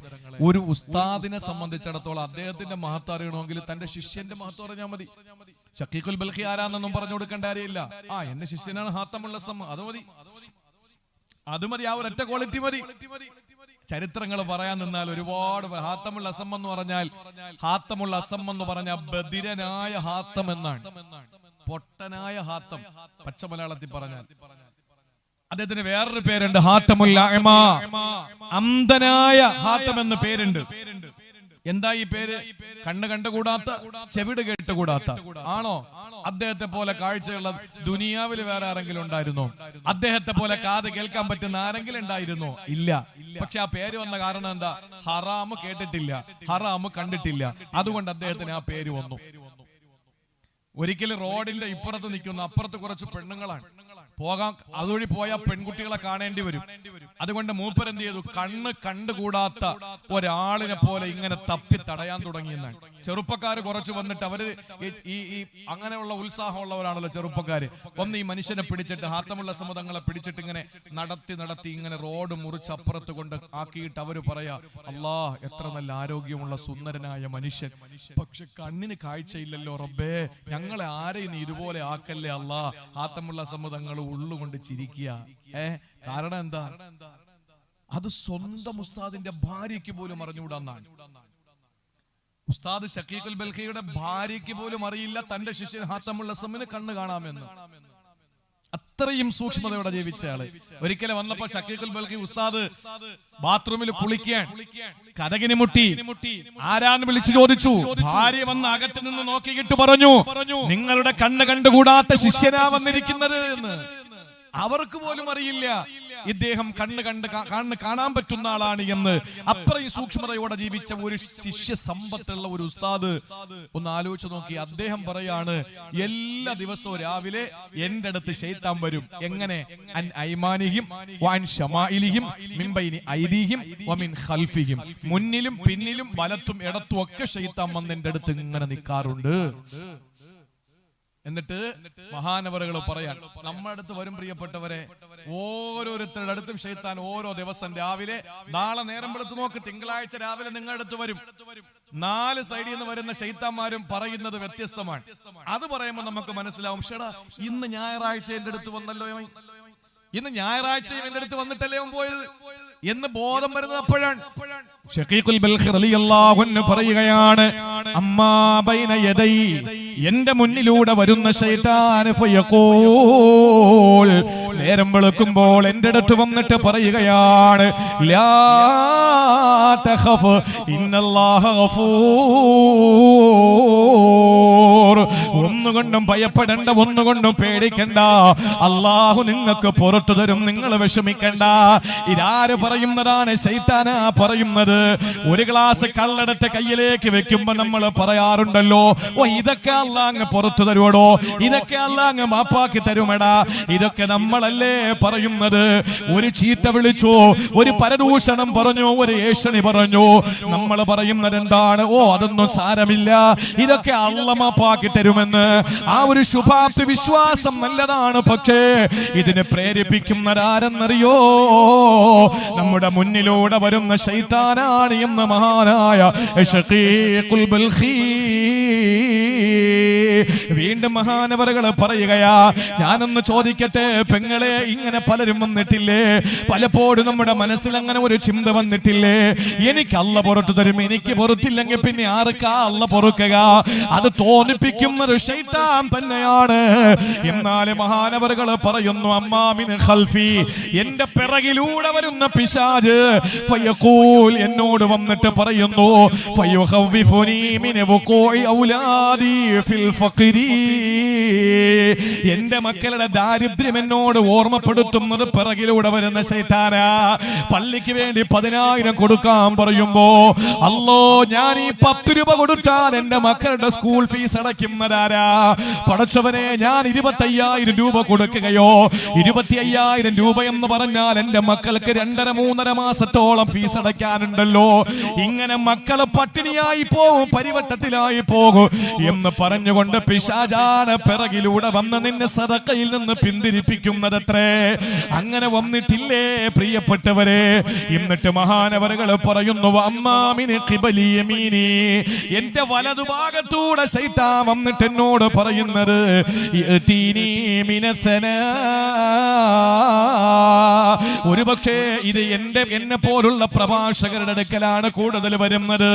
Speaker 1: ഒരു ഉസ്താദിനെ സംബന്ധിച്ചിടത്തോളം അദ്ദേഹത്തിന്റെ മഹത്വം അറിയണമെങ്കിൽ തന്റെ ശിഷ്യന്റെ മഹത്വം അറിഞ്ഞാൽ മതി. ശഖീഖുൽ ബൽഖി ആരാന്നൊന്നും പറഞ്ഞു കൊടുക്കേണ്ട കാര്യമില്ല. എന്റെ ശിഷ്യനാണ് ഹാത്തമുൽ അസം, അത് മതി. ആ ഒരൊറ്റ ക്വാളിറ്റി മതി. ചരിത്രങ്ങൾ പറയാൻ നിന്നാൽ ഒരുപാട്. ഹാത്തമുൽ അസം എന്ന് പറഞ്ഞാൽ ബദിരനായ ഹാത്തം എന്നാണ്. പൊട്ടനായ ഹാത്തം പച്ച മലയാളത്തിൽ പറഞ്ഞാൽ. അദ്ദേഹത്തിന് വേറൊരു പേരുണ്ട്, ഹാത്തമുൽ അഅ്മാ, അന്ധനായ ഹാത്തം എന്ന പേരുണ്ട്. എന്താ ഈ പേര്? കണ്ണ് കണ്ടുകൂടാത്ത, ചെവിട് കേട്ടുകൂടാത്ത ആണോ? അദ്ദേഹത്തെ പോലെ കാഴ്ചയുള്ള ദുനിയാവിൽ വേറെ ആരെങ്കിലും ഉണ്ടായിരുന്നോ? അദ്ദേഹത്തെ പോലെ കാത് കേൾക്കാൻ പറ്റുന്ന ആരെങ്കിലും ഉണ്ടായിരുന്നോ? ഇല്ല. പക്ഷെ ആ പേര് വന്ന കാരണം എന്താ? ഹറാമ് കേട്ടിട്ടില്ല, ഹറാമ് കണ്ടിട്ടില്ല, അതുകൊണ്ട് അദ്ദേഹത്തിന് ആ പേര് വന്നു. ഒരിക്കലും റോഡിന്റെ ഇപ്പുറത്ത് നിൽക്കുന്ന, അപ്പുറത്ത് കുറച്ച് പെണ്ണുങ്ങളാണ്, അതുവഴി പോയാൽ പെൺകുട്ടികളെ കാണേണ്ടി വരും. അതുകൊണ്ട് മൂപ്പരെന്ത് ചെയ്തു? കണ്ണ് കണ്ടുകൂടാത്ത ഒരാളിനെ പോലെ ഇങ്ങനെ തപ്പി തടയാൻ തുടങ്ങിയെന്നാണ്. ചെറുപ്പക്കാര് കുറച്ച് വന്നിട്ട് അവര് ഈ അങ്ങനെയുള്ള ഉത്സാഹമുള്ളവരാണല്ലോ ചെറുപ്പക്കാര്. ഒന്ന് ഈ മനുഷ്യനെ പിടിച്ചിട്ട് ഹാത്തമുള്ള സമുദങ്ങളെ പിടിച്ചിട്ട് ഇങ്ങനെ നടത്തി ഇങ്ങനെ റോഡ് മുറിച്ച് അപ്പുറത്ത് കൊണ്ട് ആക്കിയിട്ട് അവര് പറയാ, അല്ലാ എത്ര നല്ല ആരോഗ്യമുള്ള സുന്ദരനായ മനുഷ്യൻ, പക്ഷെ കണ്ണിന് കാഴ്ചയില്ലല്ലോ റബ്ബേ, ഞങ്ങളെ ആരെയും നീ ഇതുപോലെ ആക്കല്ലേ അല്ലാ. ഹാത്തമുള്ള സമുദങ്ങൾ ഉള്ളുകൊണ്ട് ചിരിക്കുക. കാരണം എന്താ? അത് സ്വന്തം ഉസ്താദിന്റെ ഭാര്യയ്ക്ക് പോലും അറിഞ്ഞുകൂടാന്നാണ്. ഉസ്താദ് ശക്കീഖുൽ ബൽഖിയുടെ ഭാര്യയ്ക്ക് പോലും അറിയില്ല തന്റെ ശിഷ്യൻ ഹാത്തമുൽ അസ്സമിന് കണ്ണ് കാണാമെന്ന്. അത്രയും സൂക്ഷ്മതയോടെ ജീവിച്ച ആള്. ഒരിക്കലും വന്നപ്പോ ശക്കീഖുൽ ബൽഖി ഉസ്താദ് ബാത്റൂമിൽ കുളിക്കാൻ കതകിന് മുട്ടി. ആരാന്ന് വിളിച്ചു ചോദിച്ചു. ഭാര്യ വന്ന് അകത്ത് നിന്ന് നോക്കിയിട്ട് പറഞ്ഞു, നിങ്ങളുടെ കണ്ണ് കണ്ടുകൂടാത്ത ശിഷ്യനാ വന്നിരിക്കുന്നത് എന്ന്. അവർക്ക് പോലും അറിയില്ല ഇദ്ദേഹം കണ്ണ് കാണാൻ പറ്റുന്ന ആളാണ് എന്ന്. അത്രയും സൂക്ഷ്മതയോടെ ജീവിച്ച ഒരു ശിഷ്യ സമ്പത്തുള്ള ഒരു ഉസ്താദ്. ഒന്ന് ആലോചിച്ച് നോക്കി. അദ്ദേഹം പറയാണ്, എല്ലാ ദിവസവും രാവിലെ എന്റെ അടുത്ത് ശൈത്താൻ വരും. എങ്ങനെ? അൻ ഐമാനിഹിം വഅൻ ശമാഇലിഹിം മിൻ ബൈനി ഐദീഹിം വമിൻ ഖൽഫിഹിം. മുന്നിലും പിന്നിലും വലത്തും ഇടത്തും ഒക്കെ ശൈത്താൻ വന്ന് എന്റെ അടുത്ത് ഇങ്ങനെ നിൽക്കാറുണ്ട്. എന്നിട്ട് മഹാനവറുകൾ പറയാൻ, നമ്മുടെ അടുത്ത് വരും പ്രിയപ്പെട്ടവരെ, ഓരോരുത്തരുടെ അടുത്തും ശൈത്താൻ ഓരോ ദിവസം രാവിലെ, നാളെ നേരം വെളുത്ത് നോക്ക്, തിങ്കളാഴ്ച രാവിലെ നിങ്ങളുടെ അടുത്ത് വരും. 4 സൈഡിൽ നിന്ന് വരുന്ന ശൈത്താന്മാരും പറയുന്നത് വ്യത്യസ്തമാണ്. അത് പറയുമ്പോൾ നമുക്ക് മനസ്സിലാവും, ഷെടാ ഇന്ന് ഞായറാഴ്ച എന്റെ അടുത്ത് വന്നല്ലോ, ഇന്ന് ഞായറാഴ്ചയും എന്റെ അടുത്ത് വന്നിട്ടല്ലേ പോയത് എന്ന് ബോധം വരുന്നത് അപ്പോഴാണ്. ശഖീഖുൽ ബൽഖി റളിയല്ലാഹു അൻഹു പറയുകയാണ്, അമ്മാ ബൈന യദൈ, എന്റെ മുന്നിലൂടെ വരുന്ന ശൈത്താൻ ഫയഖൂൽ, നേരം വെളുക്കുമ്പോൾ എന്റെ അടുത്ത് വന്നിട്ട് പറയുകയാണ്, ലാ തഖഫ് ഇന്നല്ലാഹ ഗഫൂർ, ഒന്നുകൊണ്ടും ഭയപ്പെടേണ്ട, ഒന്നുകൊണ്ടും പേടിക്കണ്ട, അല്ലാഹു നിങ്ങൾക്ക് പുറത്തു തരും, നിങ്ങൾ വിഷമിക്കണ്ട. ഇതാര് പറയുന്നതാണ്? ശൈത്താനാ പറയുന്നത്. ഒരു ഗ്ലാസ് കള്ളെടുത്ത് കയ്യിലേക്ക് വെക്കുമ്പോ നമ്മൾ പറയാറുണ്ടല്ലോ, ഓ ഇതൊക്കെ അല്ലാഹ് പുറത്തു തരുവടോ, ഇതൊക്കെ അല്ലാഹ് മാപ്പാക്കി തരുമെടാ. ഇതൊക്കെ നമ്മളല്ലേ പറയുന്നത്. ഒരു ചീത്ത വിളിച്ചു, ഒരു പരദൂഷണം പറഞ്ഞു, ഒരു ഏഷണി പറഞ്ഞു, നമ്മൾ പറയുന്നത് എന്താണ്? ഓ അതൊന്നും സാരമില്ല, ഇതൊക്കെ അല്ലാഹ് മാപ്പാക്കി തരുമെന്ന്. ആ ഒരു ശുഭാപ്തി വിശ്വാസം നല്ലതാണ്. പക്ഷേ ഇതിനെ പ്രേരിപ്പിക്കുന്നതാരെന്നറിയോ? നമ്മുടെ മുന്നിലൂടെ വരുന്ന ശൈത്താനാണ് എന്ന് മഹാനായ ശഖീഖുൽ ബൽഖി വീണ്ടും മഹാനവറുകൾ പറയുകയാ. ഞാനൊന്ന് ചോദിക്കട്ടെ പെങ്ങളെ, ഇങ്ങനെ പലരും വന്നിട്ടില്ലേ? പലപ്പോഴും നമ്മുടെ മനസ്സിൽ അങ്ങനെ ഒരു ചിന്ത വന്നിട്ടില്ലേ? എനിക്ക് അല്ല പുറത്തു തരും, എനിക്ക് പുറത്തില്ലെങ്കിൽ പിന്നെ ആർക്കാ അല്ല പൊറുക്കുക? അത് തോന്നിപ്പിക്കുന്നത് ശൈത്താൻ തന്നെയാണ്. എന്നാൽ മഹാനവറുകൾ പറയുന്നു, അമ്മാമിൻ ഖൽഫി, എന്റെ പിറകിലൂടെ വരുന്ന പിശാച് ഫയഖൂൽ, എന്നോട് വന്നിട്ട് പറയുന്നു, ഫയുഖവ്വിഫുനി മിൻ വഖൂഇ ഔലാദി ഫിൽ ഫഖരി, എന്റെ മക്കളുടെ ദാരിദ്ര്യം എന്നോട് ഓർമ്മപ്പെടുത്തുന്നത് പിറകിലൂടെ വരുന്ന ശൈത്താനാ. പള്ളിക്ക് വേണ്ടി 10,000 കൊടുക്കാൻ പറയുമ്പോ, അല്ലോ ഞാൻ ഈ 10 രൂപ കൊടുത്താൽ എന്റെ മക്കളുടെ സ്കൂൾ ഫീസ് അടയ്ക്കുന്നതാരാ? പടച്ചവനെ, ഞാൻ 25,000 രൂപ കൊടുക്കുകയോ? 25,000 രൂപ എന്ന് പറഞ്ഞാൽ എന്റെ മക്കൾക്ക് 2.5-3 മാസത്തോളം ഫീസ് അടയ്ക്കാനുണ്ടല്ലോ. ഇങ്ങനെ മക്കള് പട്ടിണിയായി പോകും, പരിവട്ടത്തിലായി പോകും എന്ന് പറഞ്ഞുകൊണ്ട് പിശാചാണ് പിറകിലൂടെ വന്ന് നിന്നെ സദഖയിൽ നിന്ന് പിന്തിരിപ്പിക്കുന്നതത്രേ. അങ്ങനെ വന്നിട്ടില്ലേ പ്രിയപ്പെട്ടവരെ? എന്നിട്ട് മഹാനവറുകൾ പറയുന്നു, അമ്മാമിന് ഖിബലി യമീനി, എന്റെ വലതുഭാഗത്തൂടെ ശൈത്താൻ വന്നിട്ട് എന്നോട് പറയുന്നത്, യതീനി മിനസനാ, ഒരുപക്ഷേ ഇത് എന്നെ പോലുള്ള പ്രഭാഷകരുടെ അടുക്കലാണ് കൂടുതൽ വരുന്നത്.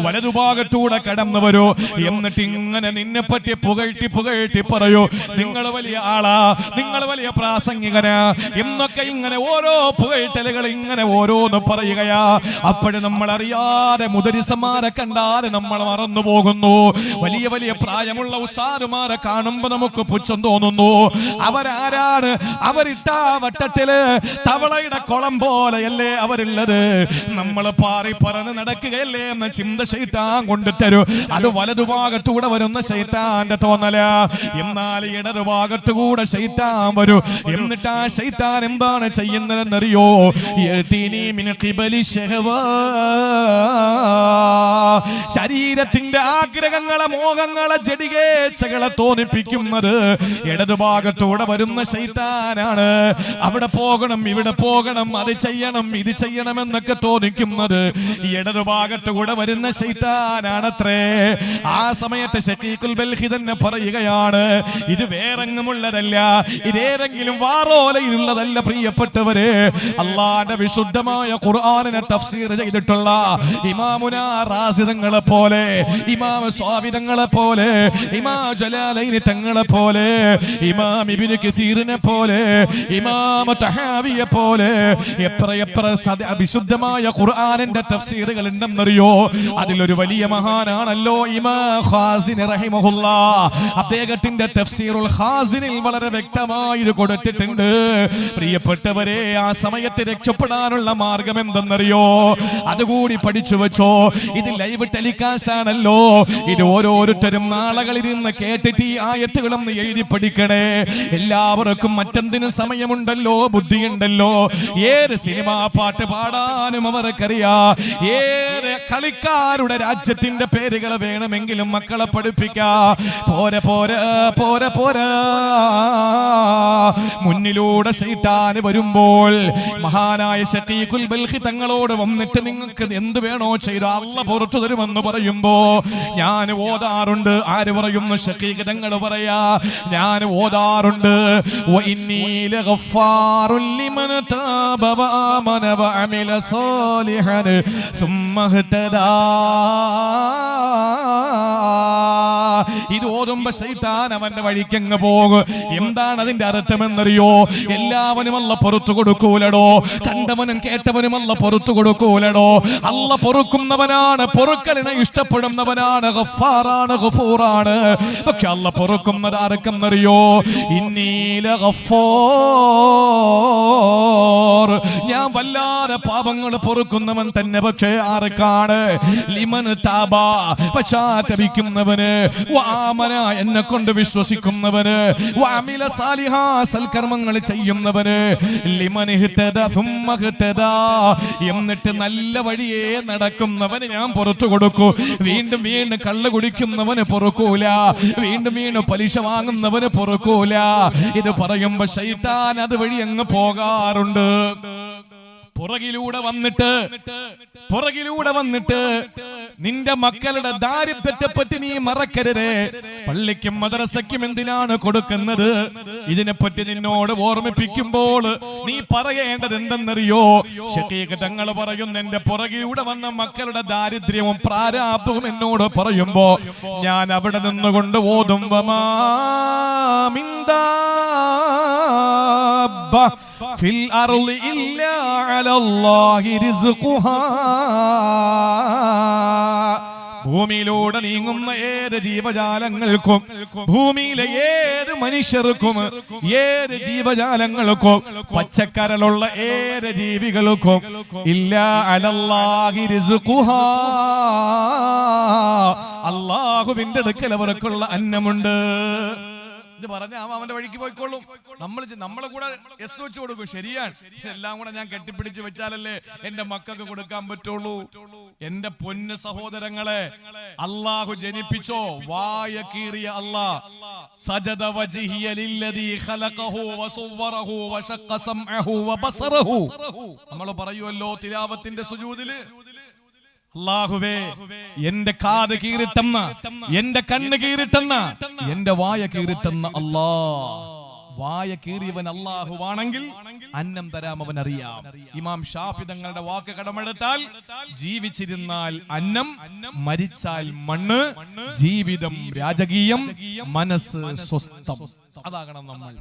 Speaker 1: വലതുഭാഗത്തൂടെ കടന്നു വരൂ, എന്നിട്ട് ഇങ്ങനെ നിന്നെ പറ്റി പുകഴ്ത്തി പറയൂ, നിങ്ങൾ വലിയ ആളാ, നിങ്ങൾ വലിയ പ്രാസംഗികനാ എന്നൊക്കെ ഇങ്ങനെ ഓരോ പുകഴ്ത്തലുകൾ ഇങ്ങനെ ഓരോന്ന് പറയുകയാ. അപ്പോഴും നമ്മൾ അറിയാതെ മുദരിസന്മാരെ കണ്ടാൽ നമ്മൾ മറന്നു പോകുന്നു. വലിയ വലിയ പ്രായമുള്ള ഉസ്താദുമാരെ കാണുമ്പോ നമുക്ക് പുച്ഛം തോന്നുന്നു. അവരാരാണ്? അവരിട്ട വട്ടത്തില് തവളയുടെ കുളം പോലെയല്ലേ അവരുള്ളത്? നമ്മൾ പാറി പറന്ന് നടക്കുകയല്ലേ എന്ന ചിന്ത ശൈത്താൻ കൊണ്ടുതരൂ. അത് വലതുഭാഗത്തൂടെ വരുന്ന ശൈത്താൻ ശൈത്താന്റെ തോന്നല്. എന്നാൽ ഇടതുഭാഗത്തുകൂടെ ശൈത്താൻ വരൂ. എന്നിട്ട് ആ ശൈത്താൻ എന്താണ് ചെയ്യുന്നതെന്നറിയോ? ശരീരത്തിന്റെ ആഗ്രഹങ്ങളെ, മോഹങ്ങളെ, ജഡികേച്ഛകളെ തോന്നിപ്പിക്കുന്നത് ഇടതുഭാഗത്തൂടെ വരുന്ന ശൈത്താനാണ്. അവിടെ പോകണം, ഇവിടെ പോകണം, അത് ചെയ്യണം, ഇത് ചെയ്യണം എന്നൊക്കെ തോന്നിക്കുന്നത് ഇടതുഭാഗത്തൂടെ വരുന്ന ശൈത്താനാണത്രേ. ആ സമയത്ത് ശഖീഖുൽ ബൽഖി തന്നെ പറയുകയാണ്, ഇത് വേറെങ്ങുമുള്ളതല്ല, ഇതേതെങ്കിലും വാറോലയിലുള്ളതല്ല പ്രിയപ്പെട്ടവരെ. അള്ളാന്റെ വിശുദ്ധമായ ഖുർആനിനെ തഫ്സീർ ചെയ്തിട്ടുള്ള ഇമാമുനാ റാസി തങ്ങളെ പോലെ, ഇമാം സ്വാബി തങ്ങളെ പോലെ, ഇമാം ജലാലൈനി തങ്ങളെ പോലെ, ഇമാം ഇബ്നു കസീറിനെ പോലെ, ഇമാം തഹാവിയെ പോലെ എത്ര വിശുദ്ധമായ ഖുർആനിന്റെ തഫ്സീറുകൾ ഉണ്ടെന്നറിയോ? അതിലൊരു വലിയ മഹാനാണല്ലോ ഇമാം ഖാസിനി റഹിമഹുല്ലാഹ്. അദ്ദേഹത്തിന്റെ തഫ്സീറുൽ ഖാസിനിൽ വളരെ വ്യക്തമായി ഇത് കൊടുത്തിട്ടുണ്ട്. പ്രിയപ്പെട്ടവരെ, ആ സമയത്ത് രക്ഷപ്പെടാനുള്ള മാർഗം എന്തെന്നറിയോ? അതുകൂടി പഠിച്ചു വെച്ചോ. ഇത് ലൈവ് ടെലികാസ്റ്റ് ആണല്ലോ. ഇത് ഓരോരുത്തരും നാളുകളിരുന്ന് കേട്ടിട്ട് ഈ ആയത്തുകളൊന്ന് എഴുതി പഠിക്കണേ. എല്ലാവർക്കും മറ്റെന്തിനും സമയമുണ്ടല്ലോ, ബുദ്ധിയുണ്ടല്ലോ. ഏത് സിനിമാ പാട്ട് പാടാനും അവർക്കറിയാം. ഏത് കളിക്കാരുടെ രാജ്യത്തിന്റെ പേരുകൾ വേണമെങ്കിലും മക്കളെ പഠിപ്പിക്കാം. പോരെ പോരെ പോരെ പോരെ. മുന്നിലൂടെ ശൈത്താൻ വരുമ്പോൾ മഹാനായ ശഖീഖുൽ ബൽഖി തങ്ങളോട് വന്നിട്ട് നിങ്ങൾക്ക് എന്ത് വേണോ ചെയ്തോ അല്ലാഹ് പുറത്തു തരുമെന്ന് പറയുമ്പോ ഞാൻ ഓതാറുണ്ട്. ആര് പറയുന്നു? ശഖീഖ് തങ്ങൾ പറയാ, ഞാൻ ഓതാറുണ്ട്. വഇന്നീ ലഗഫാറുൽ ലിമൻ താബ വആമന വഅമില സാലിഹൻ സുമ്മ ഇഹ്തദാ. ഇത് ഓതുമ്പോ ശൈത്താൻ അവന്റെ വഴിക്കങ്ങ് പോകും. എന്താണ് അതിന്റെ അർത്ഥമെന്നറിയോ? എല്ലാവനും അല്ല പുറത്തു കൊടുക്കൂലടോ. കണ്ടവനും കേട്ടവനും അല്ല പുറത്തു കൊടുക്കൂലടോ. അല്ല പൊറുക്കുന്നവനാണ്, പൊറുക്കലിനെ ഇഷ്ടപ്പെടുന്നവനാണ്, ഗഫാറാണ്, ഗഫൂറാണ്. പക്ഷെ അല്ല പൊറുക്കുന്നത് ആർക്കെന്നറിയോ? ഇന്നീല ഗഫൂർ, ഞാൻ വല്ലാതെ പാപങ്ങൾ പൊറുക്കുന്നവൻ തന്നെ. പക്ഷേ ആർക്കാണ്? ലിമൻ താബ, പശ്ചാത്തപിക്കുന്നവന്, വആമന, എന്നെ കൊണ്ട് വിശ്വസിക്കുന്നവന്, വഅമില സാലിഹാ, സൽക്കർമ്മങ്ങൾ ചെയ്യുന്നവന്, ലിമൻ ഇഹ്തദാ സുമ്മ ഇഹ്തദാ, എന്നിട്ട് നല്ല വഴിയെ നടക്കുന്നവന് ഞാൻ പുറത്തു കൊടുക്കൂ. വീണ്ടും വീണ്ടും കള്ള് കുടിക്കുന്നവന് പൊറുക്കൂല, വീണ്ടും വീണ്ടും പലിശ വാങ്ങുന്നവന് പൊറുക്കൂല. ഇത് പറയുമ്പോ ശൈത്താൻ അത് വഴി അങ്ങ് പോകാറുണ്ട്. പുറകിലൂടെ വന്നിട്ട് നിന്റെ മക്കളുടെ ദാരിദ്ര്യത്തെ പറ്റി നീ മറക്കരുത്. പള്ളിക്കും മദ്രസയ്ക്കും എന്തിനാണ് കൊടുക്കുന്നത്? ഇതിനെപ്പറ്റി നിന്നോട് ഓർമ്മിപ്പിക്കുമ്പോൾ നീ പറയേണ്ടത് എന്തെന്നറിയോ? ശഖീഖ് തങ്ങൾ പറയുന്നു, എന്റെ പുറകിലൂടെ വന്ന മക്കളുടെ ദാരിദ്ര്യവും പ്രാരാബ്ധവും എന്നോട് പറയുമ്പോ ഞാൻ അവിടെ നിന്നുകൊണ്ട് ഓതും, വമാ മിൻ ദാബ്ബ ഫിൽ അർളി ഇല്ലാ അലല്ലാഹി റിസ്ഖുഹാ. ഭൂമിയിലൂടെ നീങ്ങുന്ന ഏത് ജീവജാലങ്ങൾക്കും, ഭൂമിയിലെ ഏത് മനുഷ്യർക്കും, ഏത് ജീവജാലങ്ങൾക്കും, പച്ചക്കരലുള്ള ഏത് ജീവികൾക്കും ഇല്ലാ അലല്ലാഹി റിസ്ഖുഹാ, അല്ലാഹുവിന്റെ അടുക്കൽ അവർക്കുള്ള അന്നമുണ്ട്. ഇത് പറഞ്ഞ അവന്റെ വഴിക്ക് പോയിക്കോളും. നമ്മളെ കൂടെ എസ് വെച്ച് കൊടുക്കും. ശരിയാണ്. എല്ലാം കൂടെ ഞാൻ കെട്ടിപ്പിടിച്ച് വെച്ചാലല്ലേ എന്റെ മക്കൾക്ക് കൊടുക്കാൻ പറ്റുള്ളൂ. എന്റെ പൊന്ന് സഹോദരങ്ങളെ, അള്ളാഹു ജനിപ്പിച്ചോ? വായ കീറിയ അല്ലാഹ്. സജദ വജ്ഹിയ ലില്ലദീ ഖലഖഹു വസവ്വറഹു വശഖ സമഅഹു വബസറഹു. നമ്മൾ പറയുമല്ലോ തിലാവത്തിന്റെ സുജൂദില്, അല്ലാഹുവേ എന്റെ കാത് കീറിത്തന്ന, എന്റെ കണ്ണ് കീറിത്തന്ന, എന്റെ വായ കീറിത്തന്ന അല്ലാഹ്. വായ കീറിയവൻ അല്ലാഹുവാണെങ്കിൽ അന്നം തരാം അവൻ അറിയാം. ഇമാം ഷാഫി തങ്ങളുടെ വാക്ക് കടമെടുത്താൽ, ജീവിച്ചിരുന്നാൽ അന്നം, മരിച്ചാൽ മണ്ണ്, ജീവിതം രാജകീയം, മനസ്സ് സ്വസ്ഥം. അതാകണം നമ്മൾ.